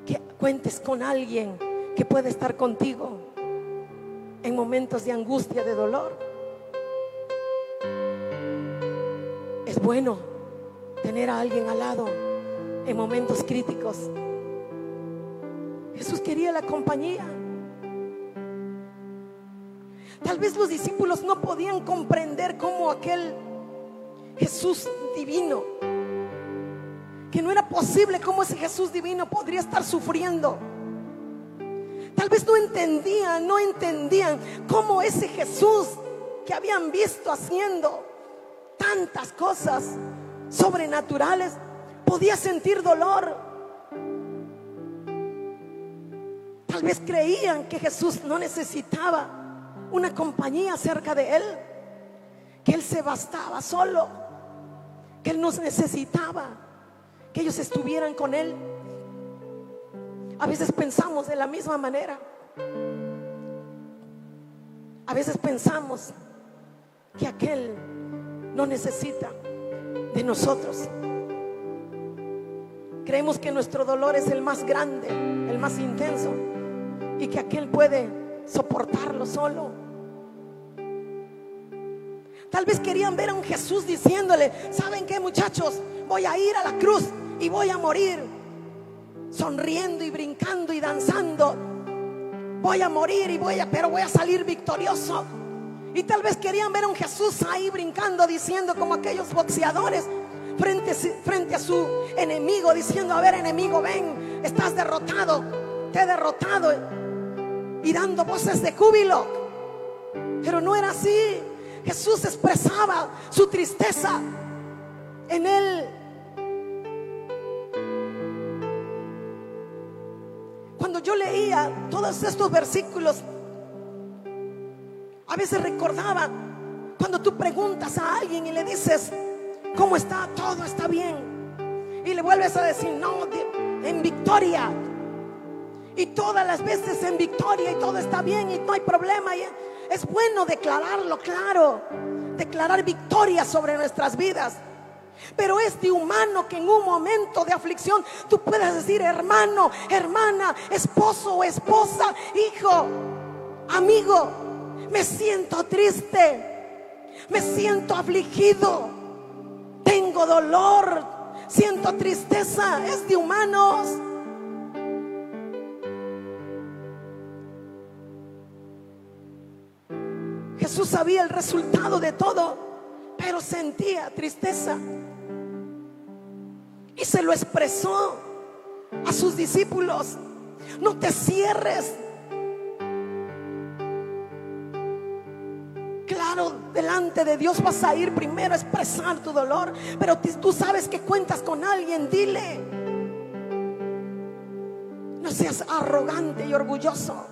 que cuentes con alguien que puede estar contigo en momentos de angustia, de dolor. Es bueno tener a alguien al lado en momentos críticos. Jesús quería la compañía. Tal vez los discípulos no podían comprender cómo aquel Jesús divino, que no era posible cómo ese Jesús divino podría estar sufriendo. Tal vez no entendían cómo ese Jesús que habían visto haciendo tantas cosas sobrenaturales, podía sentir dolor. Tal vez creían que Jesús no necesitaba una compañía cerca de él, que él se bastaba solo, que él no necesitaba que ellos estuvieran con él. A veces pensamos de la misma manera. A veces pensamos que aquel no necesita de nosotros. Creemos que nuestro dolor es el más grande, el más intenso, y que aquel puede soportarlo solo. Tal vez querían ver a un Jesús diciéndole: ¿saben qué, muchachos? Voy a ir a la cruz y voy a morir sonriendo y brincando y danzando. Voy a morir pero voy a salir victorioso. Y tal vez querían ver a un Jesús ahí brincando, diciendo como aquellos boxeadores frente a su enemigo, diciendo: a ver, enemigo, ven, estás derrotado, te he derrotado, y dando voces de júbilo. Pero no era así. Jesús expresaba su tristeza en él. Cuando yo leía todos estos versículos, a veces recordaba cuando tú preguntas a alguien y le dices: ¿cómo está? Todo está bien. Y le vuelves a decir: no, en victoria. Y todas las veces en victoria, y todo está bien y no hay problema. Y es bueno declararlo, claro, declarar victoria sobre nuestras vidas. Pero es de humano que en un momento de aflicción tú puedas decir: hermano, hermana, esposo o esposa, hijo, amigo, me siento triste, me siento afligido, tengo dolor, siento tristeza. Es de humanos. Jesús sabía el resultado de todo, pero sentía tristeza y se lo expresó a sus discípulos: no te cierres. Claro, delante de Dios vas a ir primero a expresar tu dolor, pero tú sabes que cuentas con alguien, dile. No seas arrogante y orgulloso.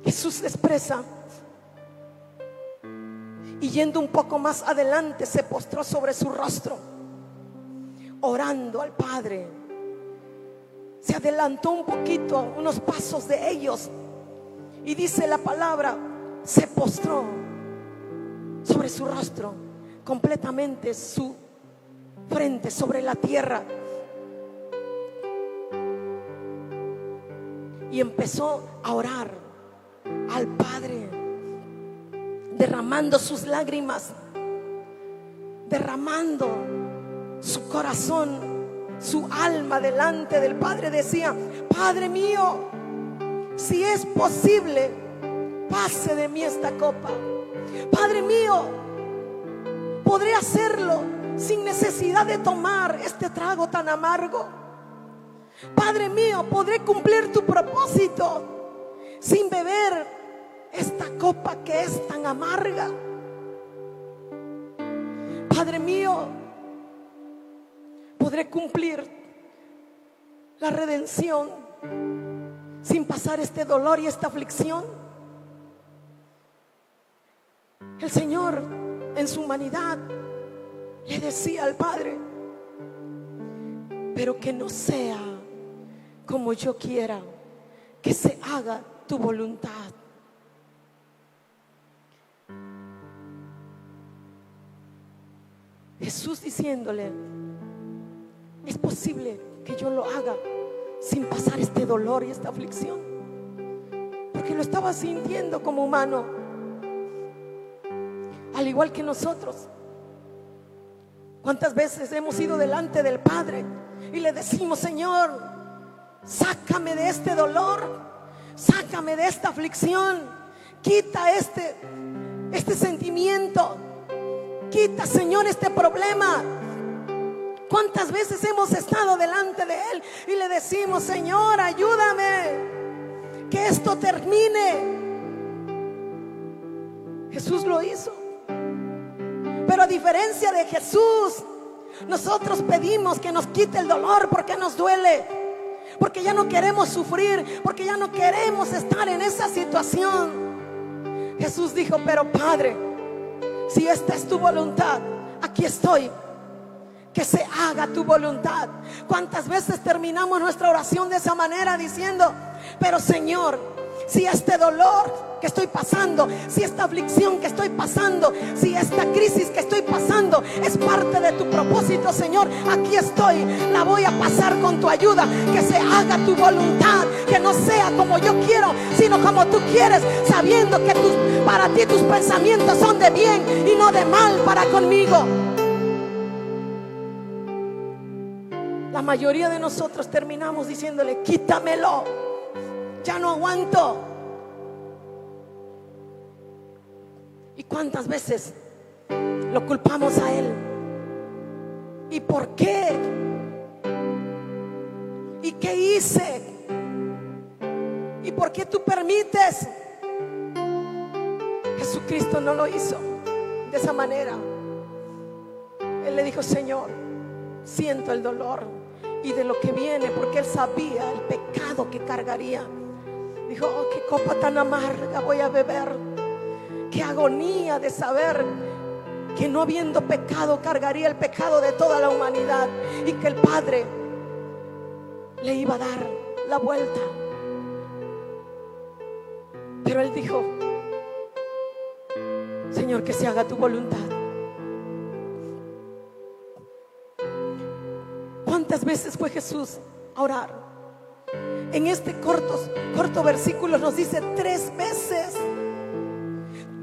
Jesús expresa, y yendo un poco más adelante se postró sobre su rostro, orando al Padre. Se adelantó un poquito, unos pasos de ellos, y dice la palabra: se postró sobre su rostro, completamente su frente sobre la tierra, y empezó a orar al Padre, derramando sus lágrimas, derramando su corazón, su alma delante del Padre. Decía: Padre mío, si es posible, pase de mí esta copa. Padre mío, podré hacerlo sin necesidad de tomar este trago tan amargo. Padre mío, podré cumplir tu propósito sin beber esta copa que es tan amarga. Padre mío, podré cumplir la redención sin pasar este dolor y esta aflicción. El Señor en su humanidad le decía al Padre: pero que no sea como yo quiera, que se haga tu voluntad. Jesús diciéndole: es posible que yo lo haga sin pasar este dolor y esta aflicción, porque lo estaba sintiendo como humano, al igual que nosotros. ¿Cuántas veces hemos ido delante del Padre y le decimos: Señor, sácame de este dolor, sácame de esta aflicción, quita este sentimiento, quita, Señor, este problema? ¿Cuántas veces hemos estado delante de Él y le decimos: Señor, ayúdame, que esto termine? Jesús lo hizo. Pero a diferencia de Jesús, nosotros pedimos que nos quite el dolor porque nos duele, porque ya no queremos sufrir, porque ya no queremos estar en esa situación. Jesús dijo: pero Padre, si esta es tu voluntad, aquí estoy, que se haga tu voluntad. ¿Cuántas veces terminamos nuestra oración de esa manera diciendo: pero Señor, si este dolor que estoy pasando, si esta aflicción que estoy pasando, si esta crisis que estoy pasando es parte de tu propósito, Señor, aquí estoy, la voy a pasar con tu ayuda, que se haga tu voluntad, que no sea como yo quiero, sino como tú quieres, sabiendo que para ti tus pensamientos son de bien y no de mal para conmigo. La mayoría de nosotros terminamos diciéndole: quítamelo, ya no aguanto. ¿Y cuántas veces lo culpamos a Él? ¿Y por qué? ¿Y qué hice? ¿Y por qué tú permites? Jesucristo no lo hizo de esa manera. Él le dijo: Señor, siento el dolor y de lo que viene, porque Él sabía el pecado que cargaría. Dijo: oh, qué copa tan amarga voy a beber. Qué agonía de saber que no habiendo pecado cargaría el pecado de toda la humanidad, y que el Padre le iba a dar la vuelta. Pero Él dijo: Señor, que se haga tu voluntad. ¿Cuántas veces fue Jesús a orar? En este corto versículo nos dice 3 veces.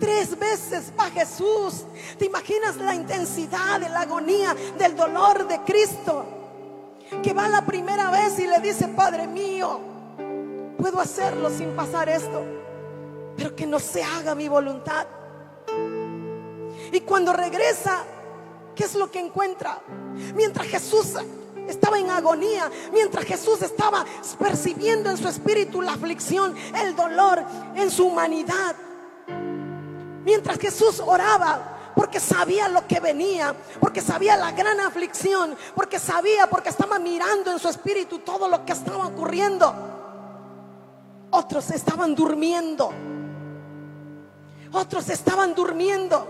3 veces va Jesús. ¿Te imaginas la intensidad de la agonía, del dolor de Cristo? Que va la primera vez y le dice: Padre mío, puedo hacerlo sin pasar esto, pero que no se haga mi voluntad. Y cuando regresa, ¿qué es lo que encuentra? Mientras Jesús estaba en agonía, mientras Jesús estaba percibiendo en su espíritu la aflicción, el dolor en su humanidad, mientras Jesús oraba, porque sabía lo que venía, porque sabía la gran aflicción, porque estaba mirando en su espíritu todo lo que estaba ocurriendo, otros estaban durmiendo. Otros estaban durmiendo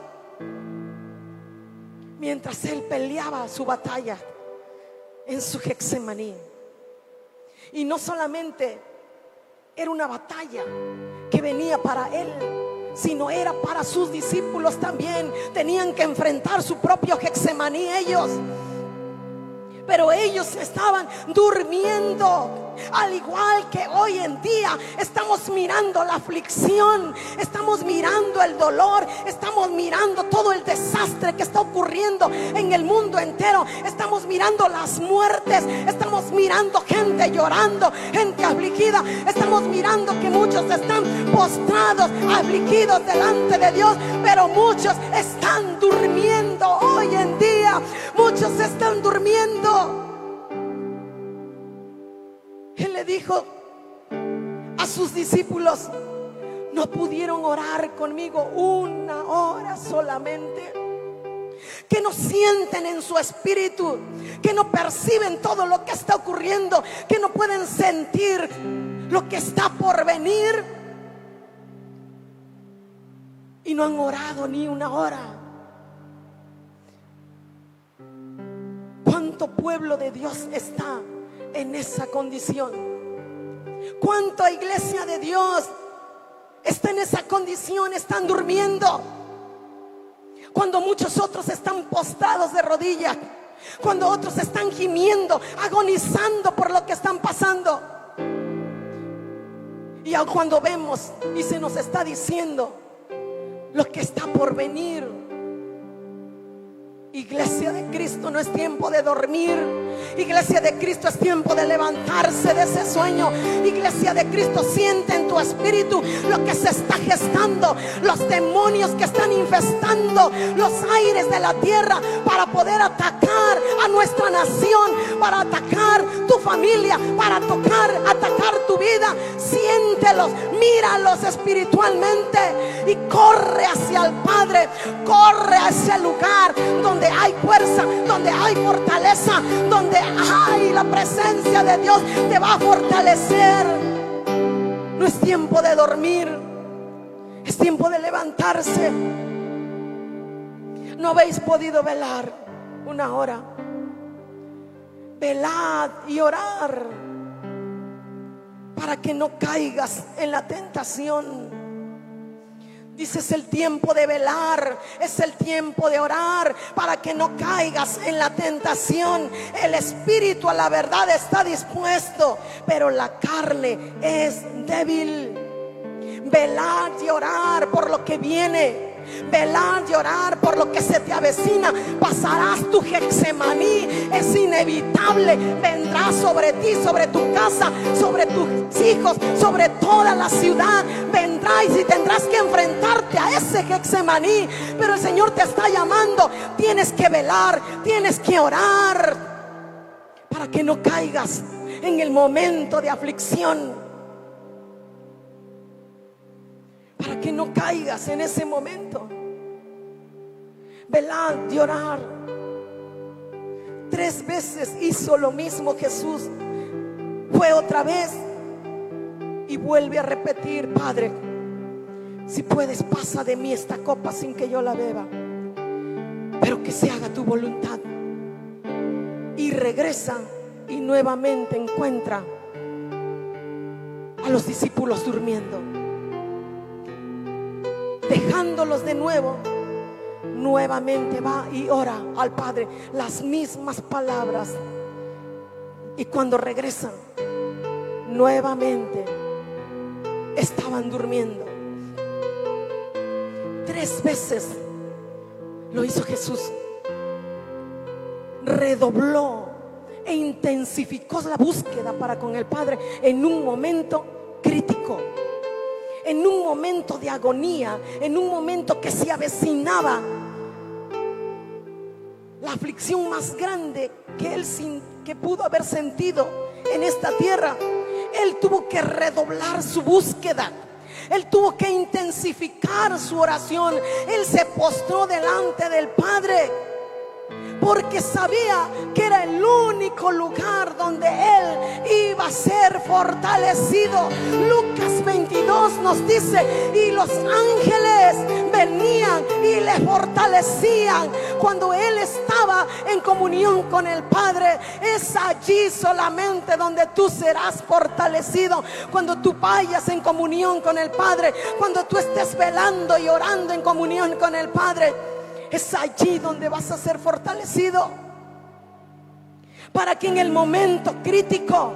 mientras Él peleaba su batalla en su Getsemaní. Y no solamente era una batalla que venía para Él, sino era para sus discípulos también. Tenían que enfrentar su propio Getsemaní ellos. Pero ellos estaban durmiendo, al igual que hoy en día estamos mirando la aflicción, estamos mirando el dolor, estamos mirando todo el desastre que está ocurriendo en el mundo entero, estamos mirando las muertes, estamos mirando gente llorando, gente afligida, estamos mirando que muchos están postrados, afligidos delante de Dios, pero muchos están durmiendo hoy en día, muchos están durmiendo. Él le dijo a sus discípulos: no pudieron orar conmigo 1 hora solamente. Que no sienten en su espíritu, que no perciben todo lo que está ocurriendo, que no pueden sentir lo que está por venir, y no han orado ni 1 hora. ¿Cuánto pueblo de Dios está en esa condición? ¿Cuánta iglesia de Dios está en esa condición? Están durmiendo, cuando muchos otros están postrados de rodillas, cuando otros están gimiendo, agonizando por lo que están pasando. Y aun cuando vemos y se nos está diciendo lo que está por venir, iglesia de Cristo, no es tiempo de dormir. Iglesia de Cristo, es tiempo de levantarse de ese sueño. Iglesia de Cristo, siente en tu espíritu lo que se está gestando, los demonios que están infestando los aires de la tierra para poder atacar a nuestra nación, para atacar tu familia, para atacar tu vida. Siéntelos, míralos espiritualmente y corre hacia el Padre, corre a ese lugar donde hay fuerza, donde hay fortaleza, donde hay la presencia de Dios. Te va a fortalecer. No es tiempo de dormir, es tiempo de levantarse. No habéis podido velar una hora. Velad y orar para que no caigas en la tentación. Dice, es el tiempo de velar, es el tiempo de orar para que no caigas en la tentación. El espíritu a la verdad está dispuesto, pero la carne es débil. Velar y orar por lo que viene. Velar y orar por lo que se te avecina. Pasarás tu Getsemaní, es inevitable. Vendrá sobre ti, sobre tu casa, sobre tus hijos, sobre toda la ciudad. Vendrá y tendrás que enfrentarte a ese Getsemaní. Pero el Señor te está llamando. Tienes que velar, tienes que orar para que no caigas en el momento de aflicción. Para que no caigas en ese momento. Velad y orar. 3 veces hizo lo mismo Jesús. Fue otra vez y vuelve a repetir: Padre, si puedes, pasa de mí esta copa sin que yo la beba, pero que se haga tu voluntad. Y regresa y nuevamente encuentra a los discípulos durmiendo. Dejándolos de nuevo, nuevamente va y ora al Padre las mismas palabras. Y cuando regresan, nuevamente estaban durmiendo. 3 veces lo hizo Jesús. Redobló e intensificó la búsqueda para con el Padre en un momento crítico, en un momento de agonía, en un momento que se avecinaba la aflicción más grande que pudo haber sentido en esta tierra. Él tuvo que redoblar su búsqueda. Él tuvo que intensificar su oración. Él se postró delante del Padre porque sabía que era el único lugar donde él iba a ser fortalecido. Lucas 22 nos dice: y los ángeles venían y le fortalecían. Cuando él estaba en comunión con el Padre, es allí solamente donde tú serás fortalecido. Cuando tú vayas en comunión con el Padre, cuando tú estés velando y orando en comunión con el Padre, es allí donde vas a ser fortalecido. Para que en el momento crítico,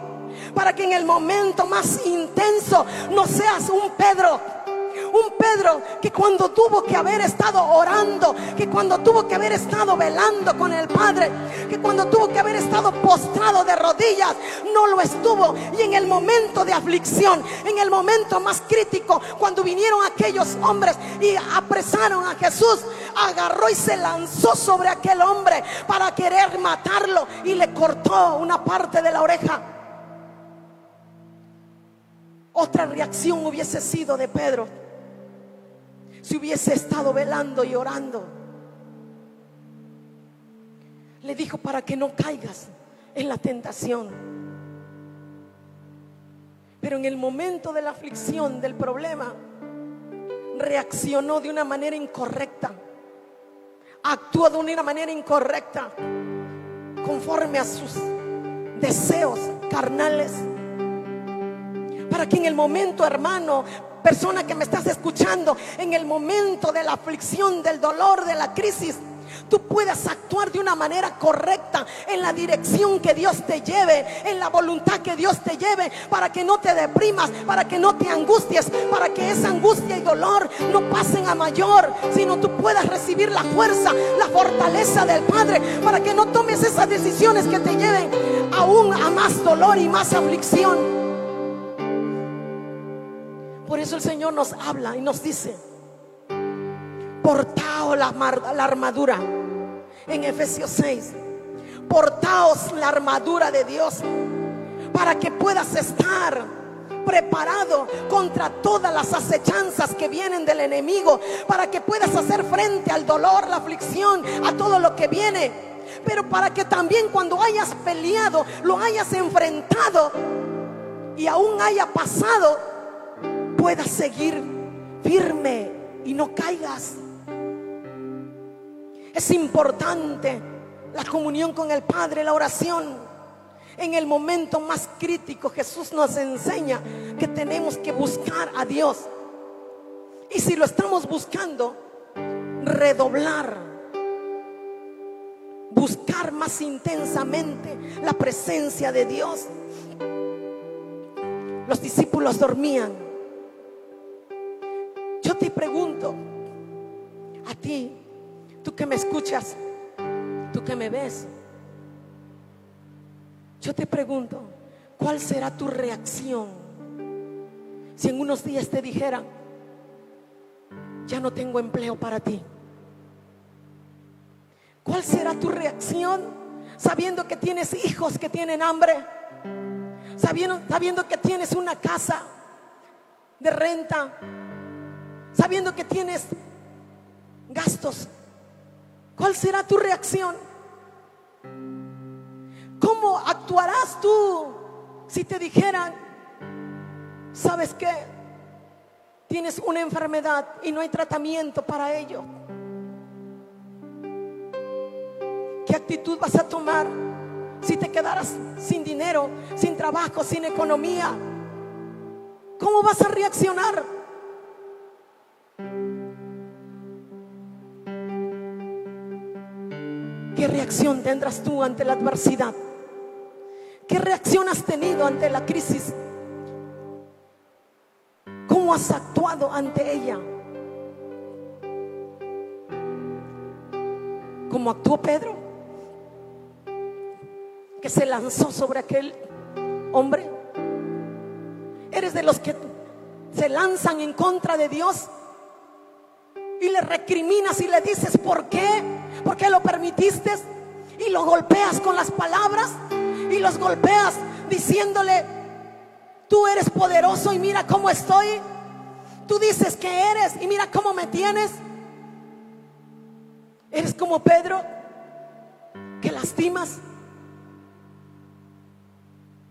para que en el momento más intenso no seas un Pedro que cuando tuvo que haber estado orando, que cuando tuvo que haber estado velando con el Padre, que cuando tuvo que haber estado postrado de rodillas, no lo estuvo. Y en el momento de aflicción, en el momento más crítico, cuando vinieron aquellos hombres y apresaron a Jesús, agarró y se lanzó sobre aquel hombre para querer matarlo y le cortó una parte de la oreja. Otra reacción hubiese sido de Pedro si hubiese estado velando y orando. Le dijo: para que no caigas en la tentación. Pero en el momento de la aflicción, del problema, reaccionó de una manera incorrecta, actuó de una manera incorrecta, conforme a sus deseos carnales. Para que en el momento, hermano, persona que me estás escuchando, en el momento de la aflicción, del dolor, de la crisis, tú puedas actuar de una manera correcta en la dirección que Dios te lleve, en la voluntad que Dios te lleve, para que no te deprimas, para que no te angusties, para que esa angustia y dolor no pasen a mayor, sino tú puedas recibir la fuerza, la fortaleza del Padre, para que no tomes esas decisiones que te lleven aún a más dolor y más aflicción. Por eso el Señor nos habla y nos dice: portaos la armadura. En Efesios 6, portaos la armadura de Dios, para que puedas estar preparado contra todas las acechanzas que vienen del enemigo, para que puedas hacer frente al dolor, la aflicción, a todo lo que viene, pero para que también cuando hayas peleado, lo hayas enfrentado y aún haya pasado, puedas seguir firme y no caigas. Es importante la comunión con el Padre, la oración. En el momento más crítico, Jesús nos enseña que tenemos que buscar a Dios. Y si lo estamos buscando, redoblar, buscar más intensamente la presencia de Dios. Los discípulos dormían. Yo te pregunto a ti, tú que me escuchas, tú que me ves, yo te pregunto, ¿cuál será tu reacción si en unos días te dijeran: ya no tengo empleo para ti? ¿Cuál será tu reacción sabiendo que tienes hijos que tienen hambre? Sabiendo que tienes una casa de renta, sabiendo que tienes gastos. ¿Cuál será tu reacción? ¿Cómo actuarás tú si te dijeran: ¿sabes qué? Tienes una enfermedad y no hay tratamiento para ello? ¿Qué actitud vas a tomar si te quedaras sin dinero, sin trabajo, sin economía? ¿Cómo vas a reaccionar? ¿Qué reacción tendrás tú ante la adversidad? ¿Qué reacción has tenido ante la crisis? ¿Cómo has actuado ante ella? ¿Cómo actuó Pedro, que se lanzó sobre aquel hombre? ¿Eres de los que se lanzan en contra de Dios y le recriminas y le dices por qué? ¿Por qué lo permitiste? Y lo golpeas con las palabras y los golpeas diciéndole: tú eres poderoso y mira cómo estoy. Tú dices que eres y mira cómo me tienes. Eres como Pedro, que lastimas.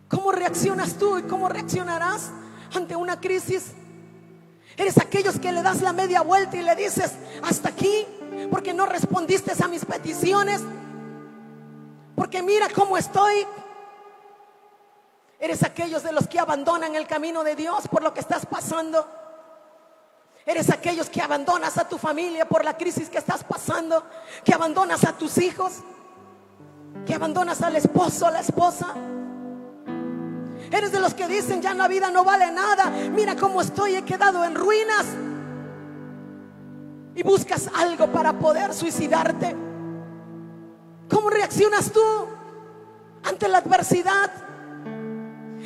¿Cómo reaccionas tú y cómo reaccionarás ante una crisis? Eres aquellos que le das la media vuelta y le dices: hasta aquí, porque no respondiste a mis peticiones, porque mira cómo estoy. Eres aquellos de los que abandonan el camino de Dios por lo que estás pasando. Eres aquellos que abandonas a tu familia por la crisis que estás pasando, que abandonas a tus hijos, que abandonas al esposo, a la esposa. Eres de los que dicen: ya la vida no vale nada, mira cómo estoy, he quedado en ruinas. Y buscas algo para poder suicidarte. ¿Cómo reaccionas tú ante la adversidad?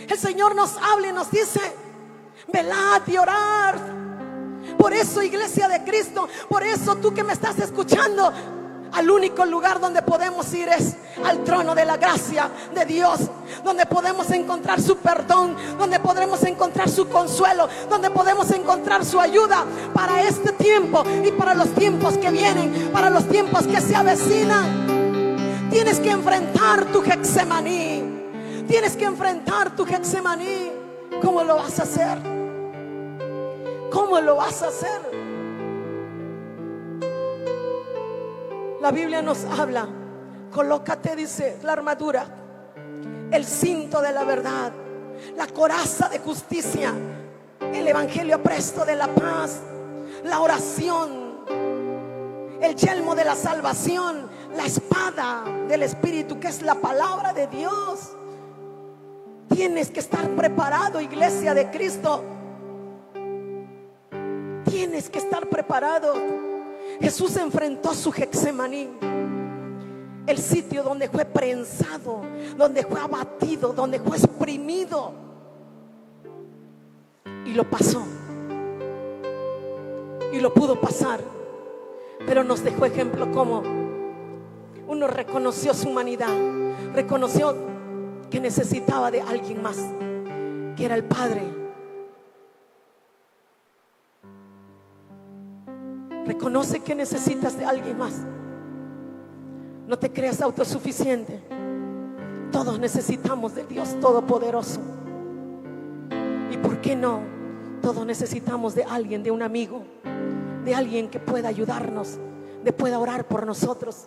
El Señor nos habla y nos dice: velad y orad. Por eso, iglesia de Cristo, por eso tú que me estás escuchando, al único lugar donde podemos ir es al trono de la gracia de Dios, donde podemos encontrar su perdón, donde podremos encontrar su consuelo, donde podemos encontrar su ayuda para este tiempo y para los tiempos que vienen, para los tiempos que se avecinan. Tienes que enfrentar tu Getsemaní. Tienes que enfrentar tu Getsemaní. ¿Cómo lo vas a hacer? ¿Cómo lo vas a hacer? La Biblia nos habla: colócate, dice, la armadura, el cinto de la verdad, la coraza de justicia, el evangelio presto de la paz, la oración el yelmo de la salvación, la espada del Espíritu, que es la palabra de Dios. Tienes que estar preparado, iglesia de Cristo. Tienes que estar preparado. Jesús enfrentó su Getsemaní, el sitio donde fue prensado, donde fue abatido, donde fue exprimido, y lo pasó, y lo pudo pasar. Pero nos dejó ejemplo como uno reconoció su humanidad, reconoció que necesitaba de alguien más, que era el Padre. Reconoce que necesitas de alguien más. No te creas autosuficiente. Todos necesitamos de Dios Todopoderoso. ¿Y por qué no? Todos necesitamos de alguien, de un amigo, de alguien que pueda ayudarnos, de pueda orar por nosotros.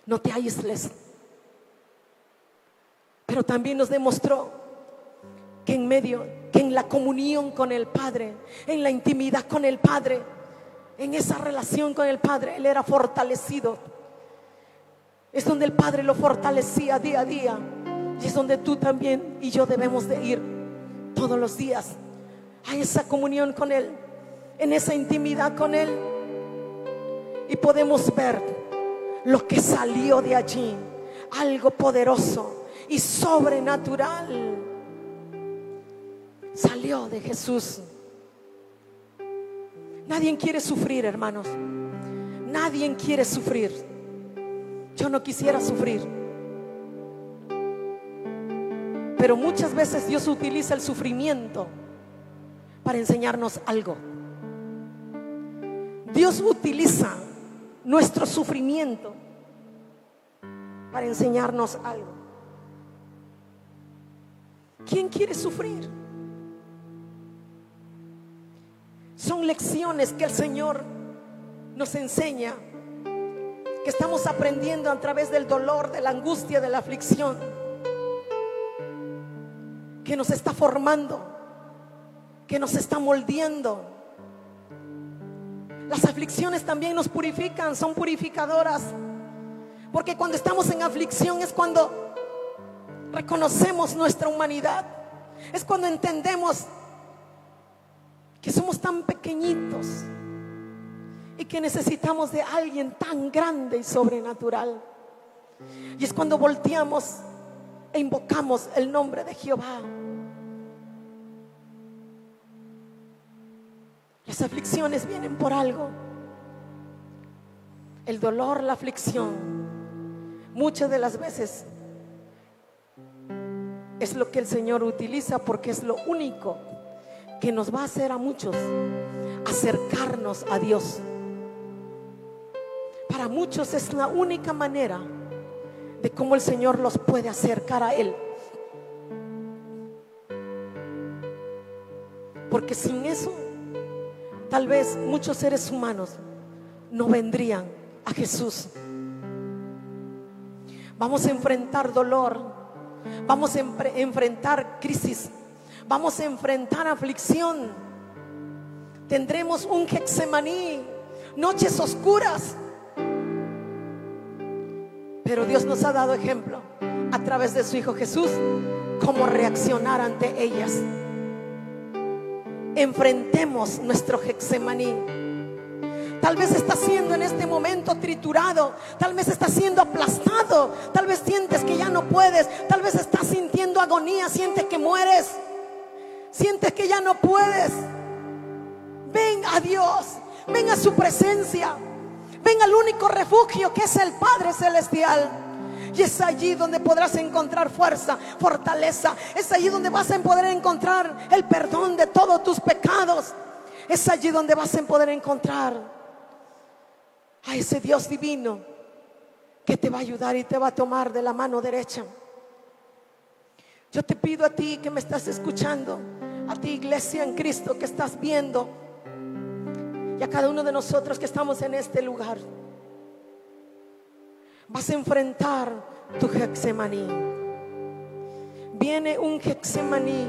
No te aísles. Pero también nos demostró que en la comunión con el Padre, en la intimidad con el Padre, en esa relación con el Padre, Él era fortalecido. Es donde el Padre lo fortalecía día a día. Y es donde tú también y yo debemos de ir todos los días a esa comunión con Él, en esa intimidad con Él. Y podemos ver lo que salió de allí, algo poderoso y sobrenatural salió de Jesús. Nadie quiere sufrir, hermanos. Nadie quiere sufrir. Yo no quisiera sufrir, pero muchas veces Dios utiliza el sufrimiento para enseñarnos algo. Dios utiliza nuestro sufrimiento para enseñarnos algo. ¿Quién quiere sufrir? Son lecciones que el Señor nos enseña, que estamos aprendiendo a través del dolor, de la angustia, de la aflicción, que nos está formando, que nos está moldeando. Las aflicciones también nos purifican, son purificadoras, porque cuando estamos en aflicción es cuando reconocemos nuestra humanidad, es cuando entendemos que somos tan pequeñitos y que necesitamos de alguien tan grande y sobrenatural. Y es cuando volteamos e invocamos el nombre de Jehová. Las aflicciones vienen por algo. El dolor, la aflicción, muchas de las veces es lo que el Señor utiliza, porque es lo único que nos va a hacer a muchos acercarnos a Dios. Para muchos es la única manera de cómo el Señor los puede acercar a Él, porque sin eso tal vez muchos seres humanos no vendrían a Jesús. Vamos a enfrentar dolor, vamos a enfrentar crisis, vamos a enfrentar aflicción. Tendremos un Getsemaní, noches oscuras. Pero Dios nos ha dado ejemplo a través de su Hijo Jesús, cómo reaccionar ante ellas. Enfrentemos nuestro Getsemaní. Tal vez estás siendo en este momento triturado, tal vez estás siendo aplastado, tal vez sientes que ya no puedes, tal vez estás sintiendo agonía, sientes que mueres, sientes que ya no puedes. Ven a Dios, ven a su presencia, ven al único refugio que es el Padre Celestial. Y es allí donde podrás encontrar fuerza, fortaleza. Es allí donde vas a poder encontrar el perdón de todos tus pecados. Es allí donde vas a poder encontrar a ese Dios divino que te va a ayudar y te va a tomar de la mano derecha. Yo te pido a ti que me estás escuchando, a ti, iglesia en Cristo, que estás viendo, y a cada uno de nosotros que estamos en este lugar, vas a enfrentar tu Getsemaní. Viene un Getsemaní,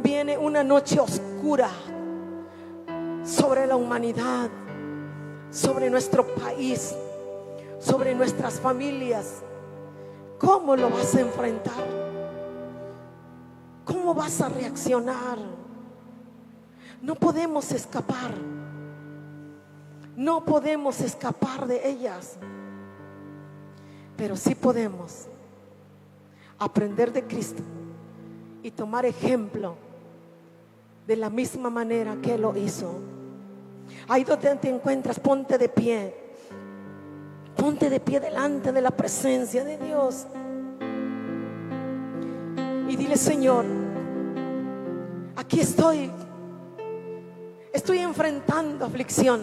viene una noche oscura sobre la humanidad. sobre nuestro país, sobre nuestras familias, ¿cómo lo vas a enfrentar? ¿Cómo vas a reaccionar? No podemos escapar. No podemos escapar de ellas. Pero sí podemos aprender de Cristo y tomar ejemplo de la misma manera que Él lo hizo. Ahí donde te encuentras, ponte de pie. Ponte de pie delante de la presencia de Dios. Y dile: Señor, aquí estoy. Estoy enfrentando aflicción.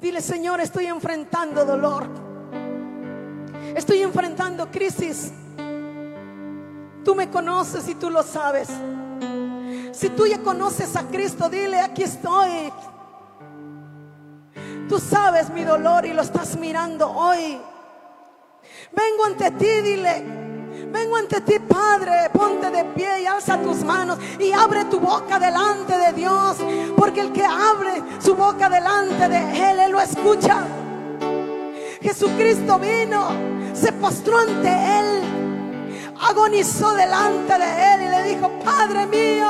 Dile: Señor, estoy enfrentando dolor. Estoy enfrentando crisis. Tú me conoces y tú lo sabes. Si tú ya conoces a Cristo, dile: aquí estoy. Tú sabes mi dolor y lo estás mirando hoy. Vengo ante ti, dile: vengo ante ti, Padre. Ponte de pie y alza tus manos y abre tu boca delante de Dios, porque el que abre su boca delante de Él, Él lo escucha. Jesucristo vino, se postró ante Él, agonizó delante de Él y le dijo: Padre mío,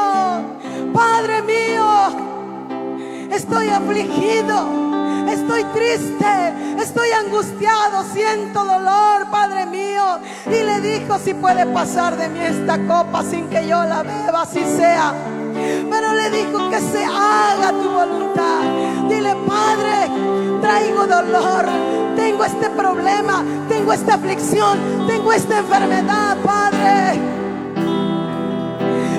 estoy afligido, estoy triste, estoy angustiado, siento dolor, Padre mío. Y le dijo: si puede pasar de mí esta copa sin que yo la beba, así sea. Pero le dijo: que se haga tu voluntad. Dile: Padre, traigo dolor, tengo este problema, tengo esta aflicción, tengo esta enfermedad, Padre.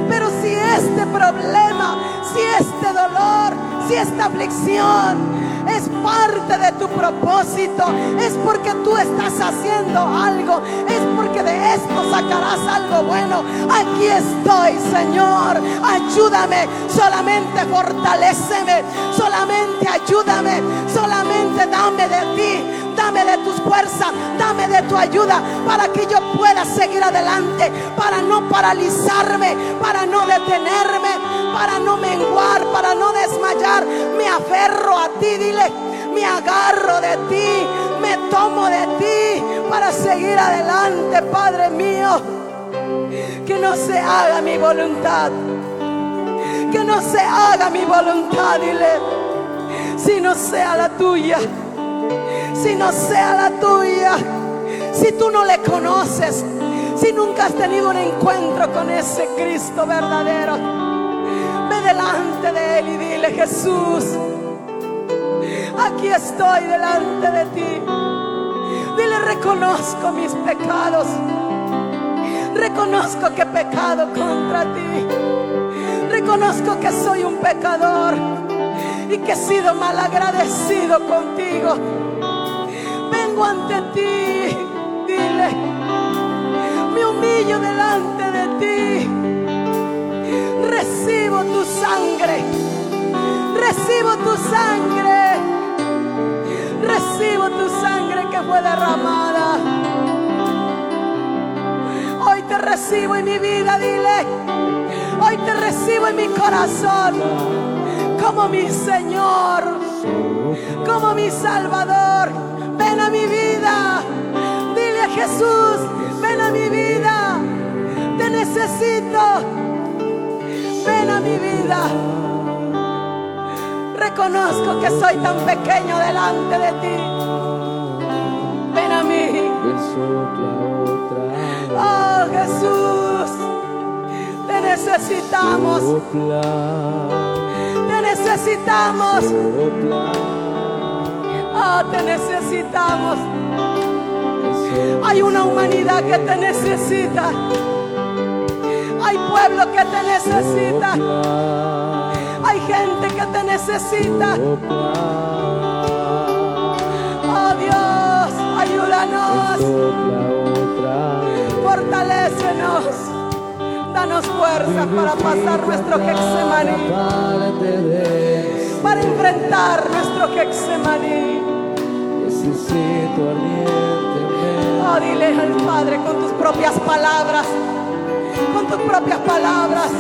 Pero si este problema, si este dolor, si esta aflicción es parte de tu propósito, es porque tú estás haciendo algo, es porque de esto sacarás algo bueno. Aquí estoy, Señor, ayúdame, solamente fortaléceme, solamente ayúdame, solamente dame de ti, dame de tus fuerzas, dame de tu ayuda, para que yo pueda seguir adelante, para no paralizarme, para no detenerme, para no menguar, para no desmayar. Me aferro a ti, dile: me agarro de ti, me tomo de ti para seguir adelante, Padre mío. Que no se haga mi voluntad, que no se haga mi voluntad, dile, si no sea la tuya, si no sea la tuya. Si tú no le conoces, si nunca has tenido un encuentro con ese Cristo verdadero, ve delante de Él y dile: Jesús, aquí estoy delante de ti. Dile: reconozco mis pecados, reconozco que he pecado contra ti, reconozco que soy un pecador y que he sido malagradecido contigo. Vengo ante ti, dile, me humillo delante de ti. Recibo tu sangre, recibo tu sangre, recibo tu sangre que fue derramada. Hoy te recibo en mi vida, dile, hoy te recibo en mi corazón como mi Señor, como mi Salvador. Ven a mi vida, dile a Jesús: ven a mi vida, te necesito, ven a mi vida. Reconozco que soy tan pequeño delante de ti. Ven a mí. Oh Jesús, te necesitamos. Te necesitamos. Oh, te necesitamos. Hay una humanidad que te necesita. Hay pueblo que te necesita. Hay gente que te necesita. Oh Dios, ayúdanos. Fortalécenos. Danos fuerza para pasar nuestro Getsemaní, para enfrentar nuestro Getsemaní. Oh, dile al Padre con tus propias palabras, con tus propias palabras.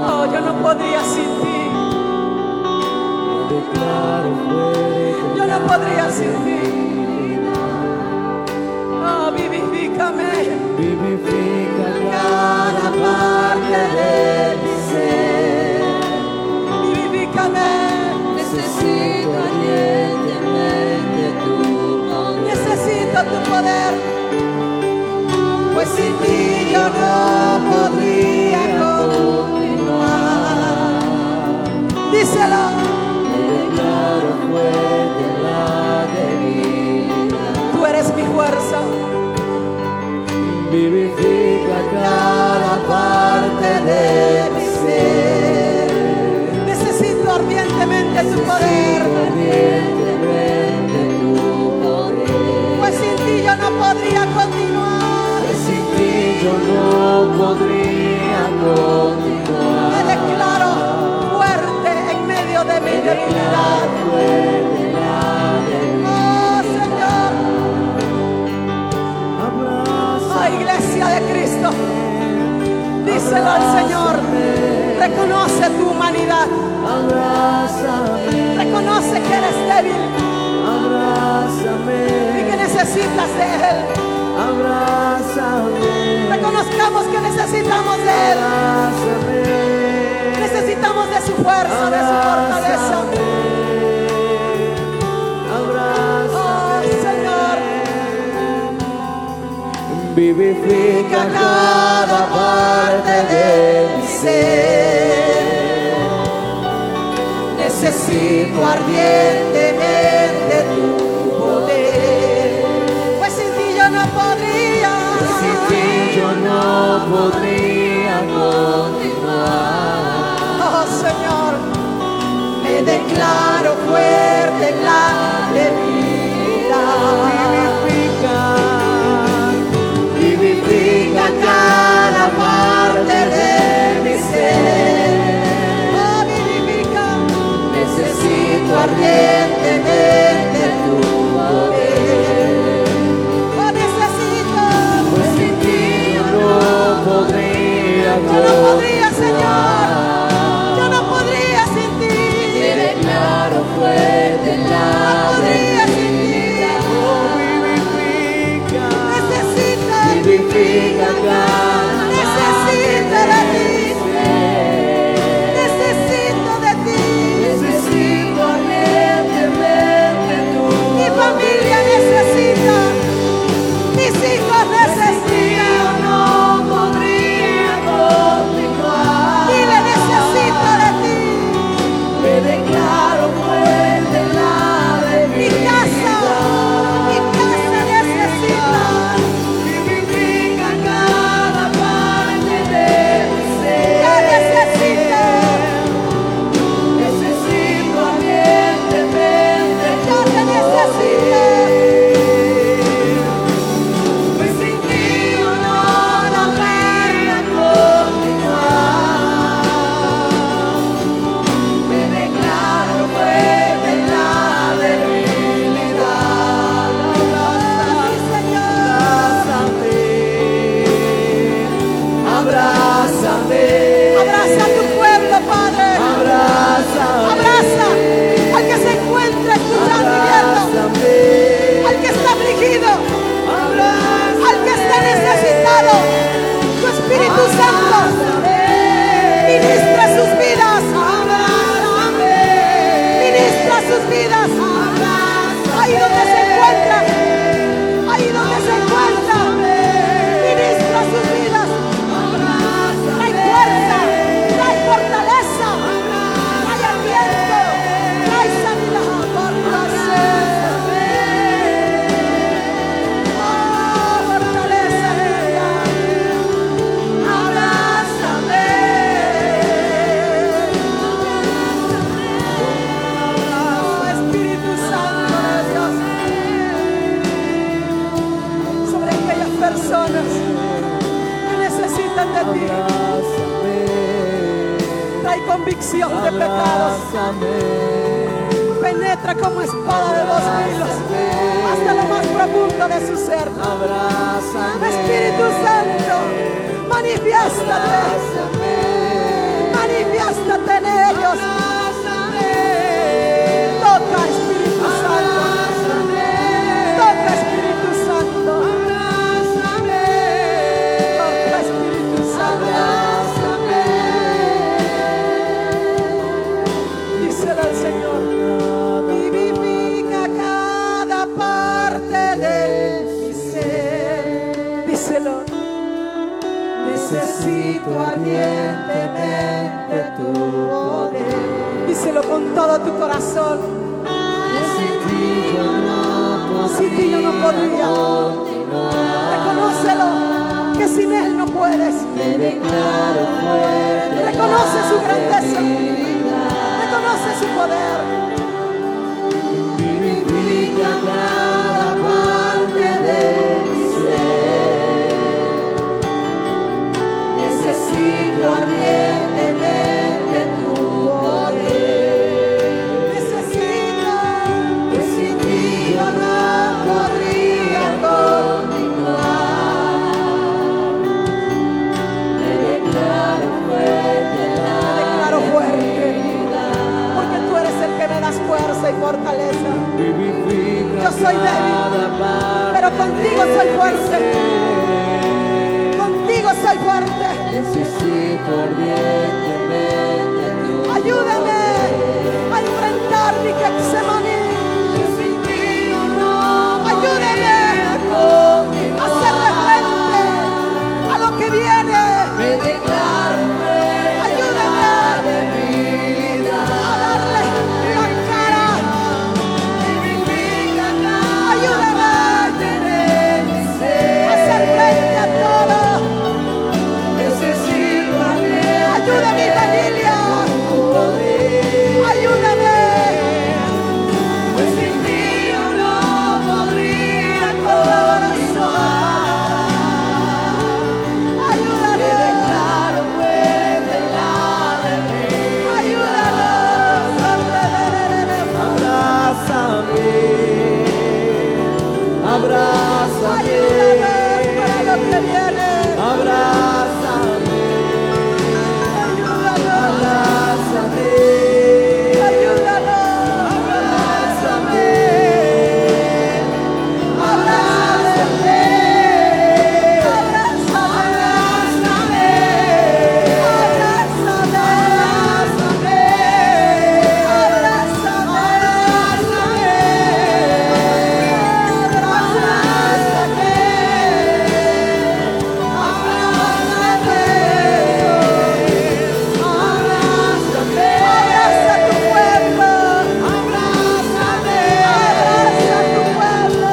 Oh, yo no podría sin ti. declaro fuerte. Yo no podría sin ti. Oh, vivifícame. Vivifica Cada parte de mi ser. Vivifícame. Necesito ardientemente tu poder. Necesito tu poder. Pues sin ti yo no podría continuar. Díselo. Me declaro fuerte en la debilidad. Tú eres mi fuerza. Vivifica cada parte de mi ser. Necesito ardientemente tu poder. Ardientemente tu poder. Pues sin ti yo no podría continuar. Pues sin ti yo no podría continuar. Me declaro fuerte en medio de mi debilidad. Fuerte en la Oh, Señor. abraza, Oh, Iglesia de Cristo. Díselo al Señor. Reconoce tu humanidad. abrázame, Reconoce que eres débil y abrázame, que necesitas de Él. abrázame, Reconozcamos que necesitamos de Él. abrázame, Necesitamos de su fuerza, de su fortaleza. Oh, Señor. vivifica cada parte de mi ser. Necesito ardientemente tu poder. Pues sin ti yo no podría. Sin ti yo no podría continuar. Oh, Señor. Me declaro fuerte en la debilidad. Vivifica cada parte de mi ser. Oh, vivifica. Necesito ardientemente tu poder. Oh, necesito. Pues sin ti yo no podría Yo no podría, Señor. continuar. Yo no podría sin ti. Te declaro fuerte en No la podría sin ti. Necesito. Vivifica cada Necesito de ti. Necesito de ti. necesito ardientemente tu Mi familia necesita. Mis hijos necesitan. no podría continuar. Dile, necesito de ti. Me declaro fuerte en la Mi casa necesita. Vivifica cada parte de mi ser. Yo necesito. Necesito ardientemente Yo te necesito. pues sin ti yo no podría continuar. Me declaro fuerte en la debilidad. Sí, Señor. Abrázame, Abraza a tu pueblo, Padre. abrázame, Abraza al que se encuentra escuchando y viendo. Al que está afligido. Al que está necesitado. Tu Espíritu Santo ministra sus vidas. Ministra sus vidas. Ahí donde se encuentran. Ahí donde se encuentran. Ministra sus vidas. Trae fuerza. Trae fortaleza. Trae aliento. Trae sanidad. Fortaleza. Oh, Espíritu Santo de Dios. Sobre aquellas personas que necesitan de ti. Trae convicción de pecados. Penetra como espada de dos filos hasta lo más profundo de su ser. Espíritu Santo, manifiéstate. Manifiéstate en ellos. Reconócelo con todo tu corazón. Sin ti yo no podría. Reconócelo que sin Él no puedes. Reconoce su grandeza. Reconoce su poder. Vivifica cada parte de mi ser. Necesito ardientemente tu poder. Necesito. Que sin ti yo no podría continuar. Me declaro fuerte en la Te declaro fuerte. Porque tú eres el que me das fuerza y fortaleza. Yo soy débil, pero contigo soy fuerte. Contigo soy fuerte. Necesito ardientemente tu Ayúdame a enfrentar mi Getsemaní. Ayúdame a hacerle frente a lo que viene. Me declaro Ayúdame a darle la cara. Ayúdame a hacer frente a todo. Ayuda a mi familia. Ayúdame. Pues sin ti yo no podría continuar. Ayúdame. Declaro fuerte la debilidad. Ayúdanos. Abrázame, Ayúdanos para lo que viene. abrázame, Ayúdanos. abrázame, Ayúdanos. abrázame, Abrázame. Abraza tu pueblo. Abraza tu pueblo.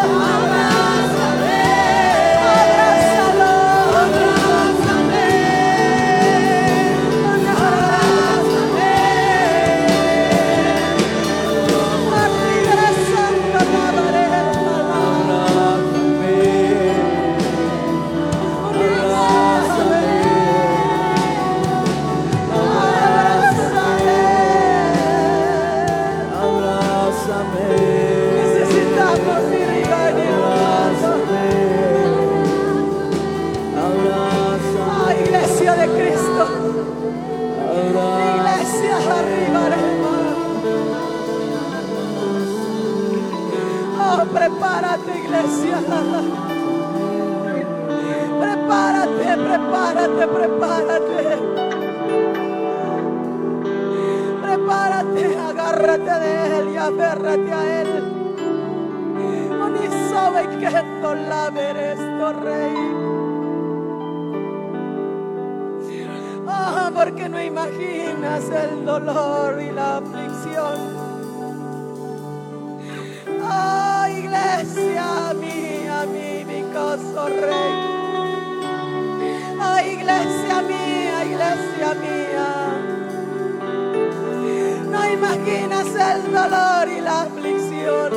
Necesitamos Iglesia de Cristo. Iglesia arriba, oh, prepárate, iglesia. Prepárate, prepárate, prepárate. Prepárate, agárrate de Él y aférrate a Él. Ni sabe que no la ver esto, Rey. Porque no imaginas el dolor y la aflicción. Iglesia mía, mi coso, Rey. Iglesia mía. No imaginas el dolor y la aflicción.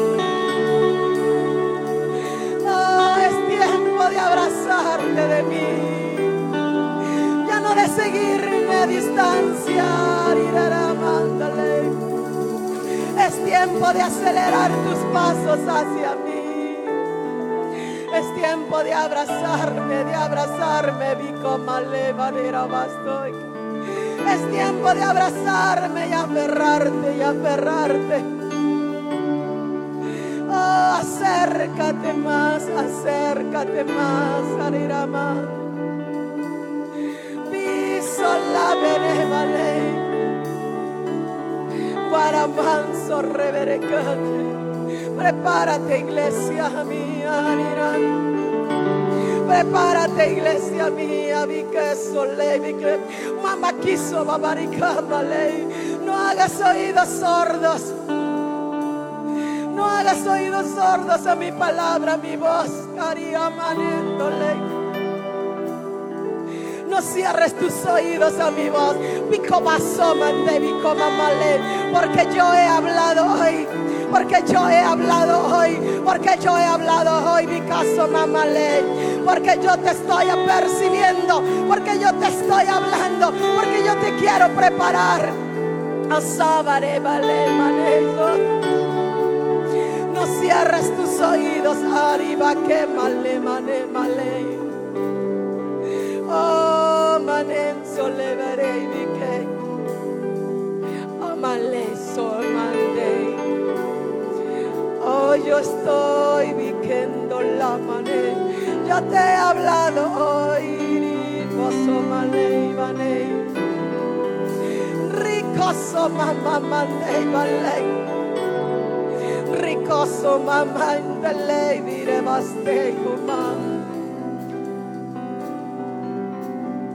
Es tiempo de abrazarte de mí. Ya no de seguirme a distancia. Es tiempo de acelerar tus pasos hacia mí. Es tiempo de abrazarme, Vico Malevanera Bastoy. Es tiempo de abrazarme y aferrarte. Acércate más, Arirama. Piso la verevale. Para manso reverecate. Prepárate, iglesia mía, Arirama. Prepárate, iglesia mía, vi que soleil, vi que mamá quiso babaricámale. No hagas oídos sordos. No hagas oídos sordos a mi palabra, a mi voz. No cierres tus oídos a mi voz. Porque yo he hablado hoy. Porque yo he hablado hoy. Porque yo he hablado hoy. Porque yo te estoy apercibiendo. Porque yo te estoy hablando. Porque yo te quiero preparar. No cierres tus oídos. Arriba que male. Oh, manenzo le veré que amaleso mande. Oh, yo estoy viviendo la manera. Ya te he hablado hoy. Ricoso male vale. Ricoso mamá mande vale. Ricoso mamá mande dire baste kuma.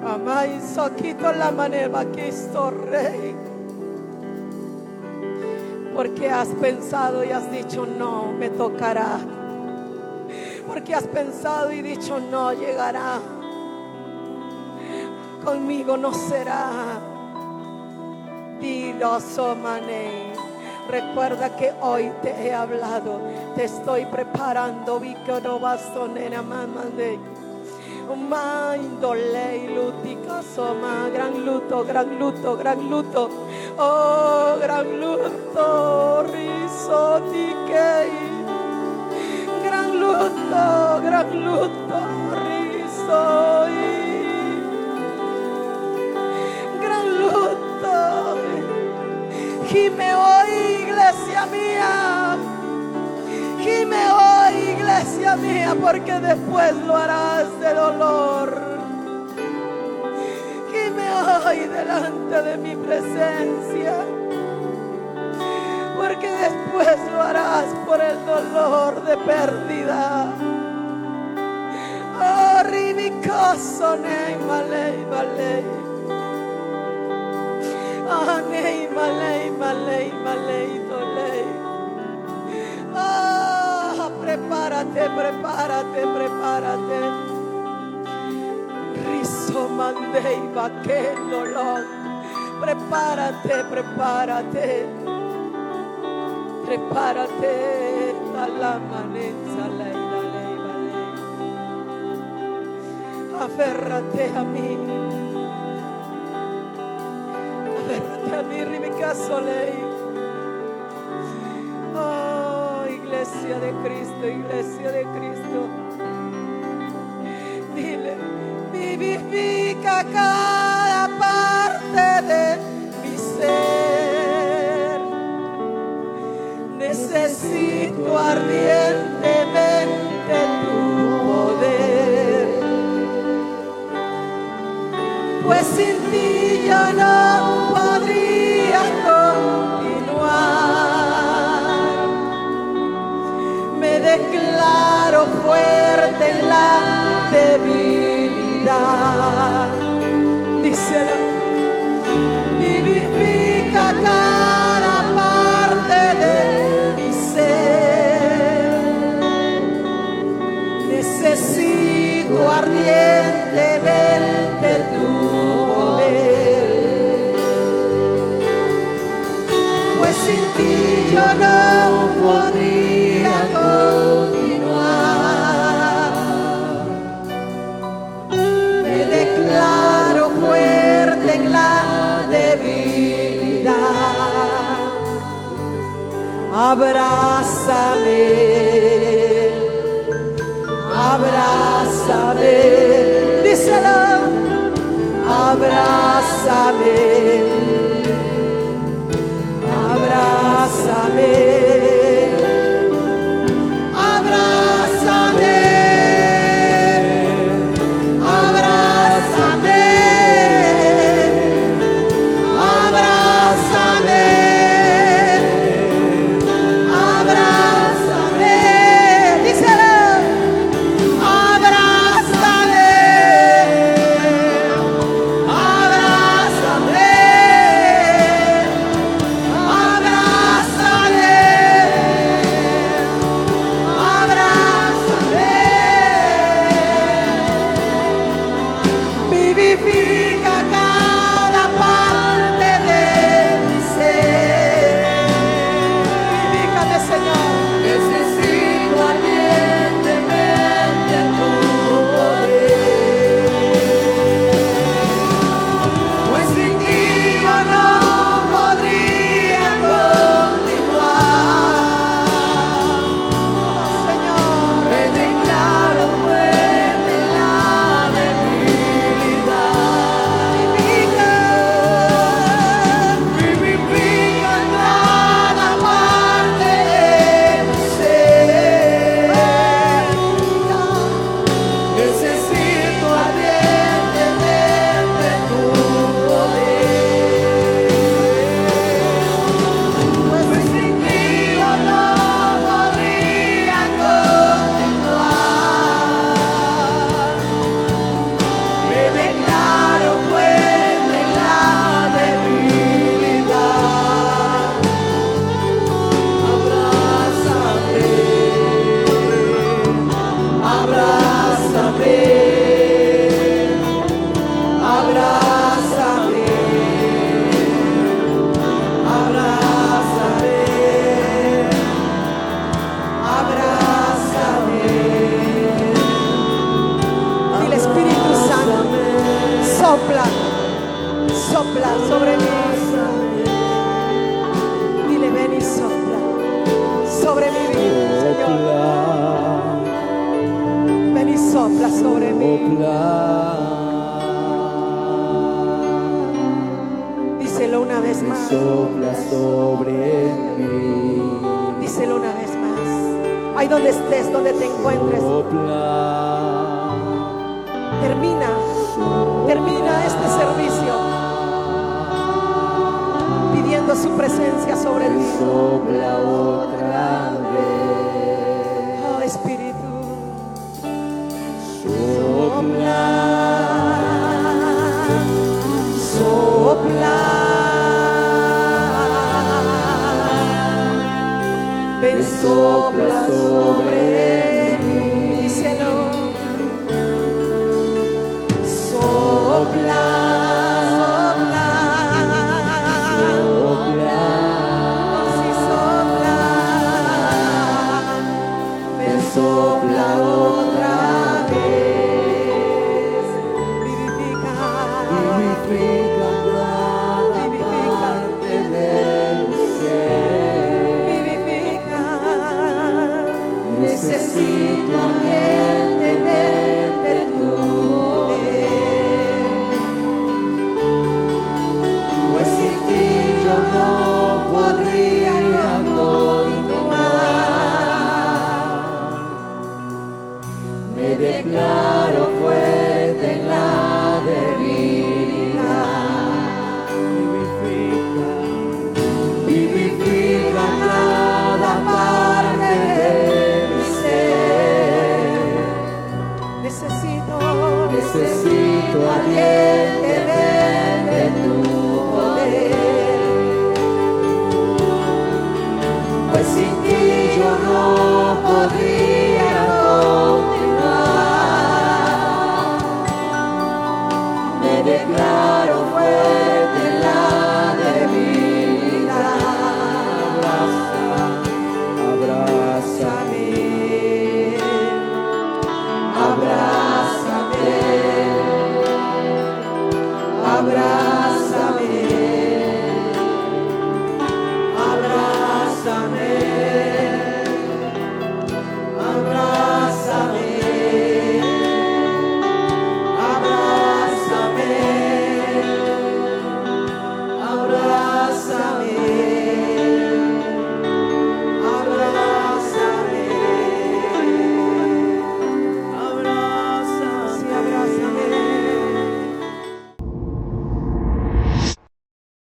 Amai soquito la manera que estoy rey. Porque has pensado y has dicho no, me tocará. Porque has pensado y dicho no, llegará. Conmigo no será. Diloso mané. Recuerda que hoy te he hablado. Te estoy preparando. Vi que no bastonera mamá de Mindole lutica soma, gran luto, gran luto, gran luto. Oh, gran luto, risotique. Gran luto, risoi. Gran luto. Gime hoy, iglesia mía. Gime hoy, iglesia mía, porque después lo harás de dolor. Gime hoy delante de mi presencia, porque después lo harás por el dolor de pérdida. Oh, ribicoso, nei malei, malei. Oh, nei malei, malei, malei, dolei. Oh, prepárate, prepárate, prepárate. Riso mandei vaquero. Prepárate, prepárate. Prepárate a la manera, ley, ley. Aférrate a mí. Aférrate a mí, Rebeca Soleil. Oh, iglesia de Cristo, iglesia de Cristo. Dile, vivifica cada parte de mi ser. Necesito ardientemente tu poder, pues sin ti yo no podría continuar. Me declaro fuerte en la debilidad. Díselo. Vivifica cada parte de mi ser. Necesito ardientemente tu poder, pues sin ti yo no podría continuar. Me declaro fuerte en la debilidad. Abrázame, abrázame, díselo. Abrázame, abrázame. Abrázame, vez más. Sopla sobre mí. Díselo una vez más. Ahí donde estés, donde te encuentres. Sopla. Termina este servicio pidiendo su presencia sobre ti. Sopla otra vez. Oh Espíritu, Sopla. sopla. Ven, sopla sobre mí. Díselo. Sopla, sopla. Sopla. Sí, sopla. Ven, sopla otra vez. Vivifica. Vivifica cada parte de mi ser. Vivifica. Necesito entender tu poder, pues sin ti yo no podría continuar. Me declaro fuerte en la debilidad. Vivifica cada parte de mi ser. Necesito entender de tu poder, pues sin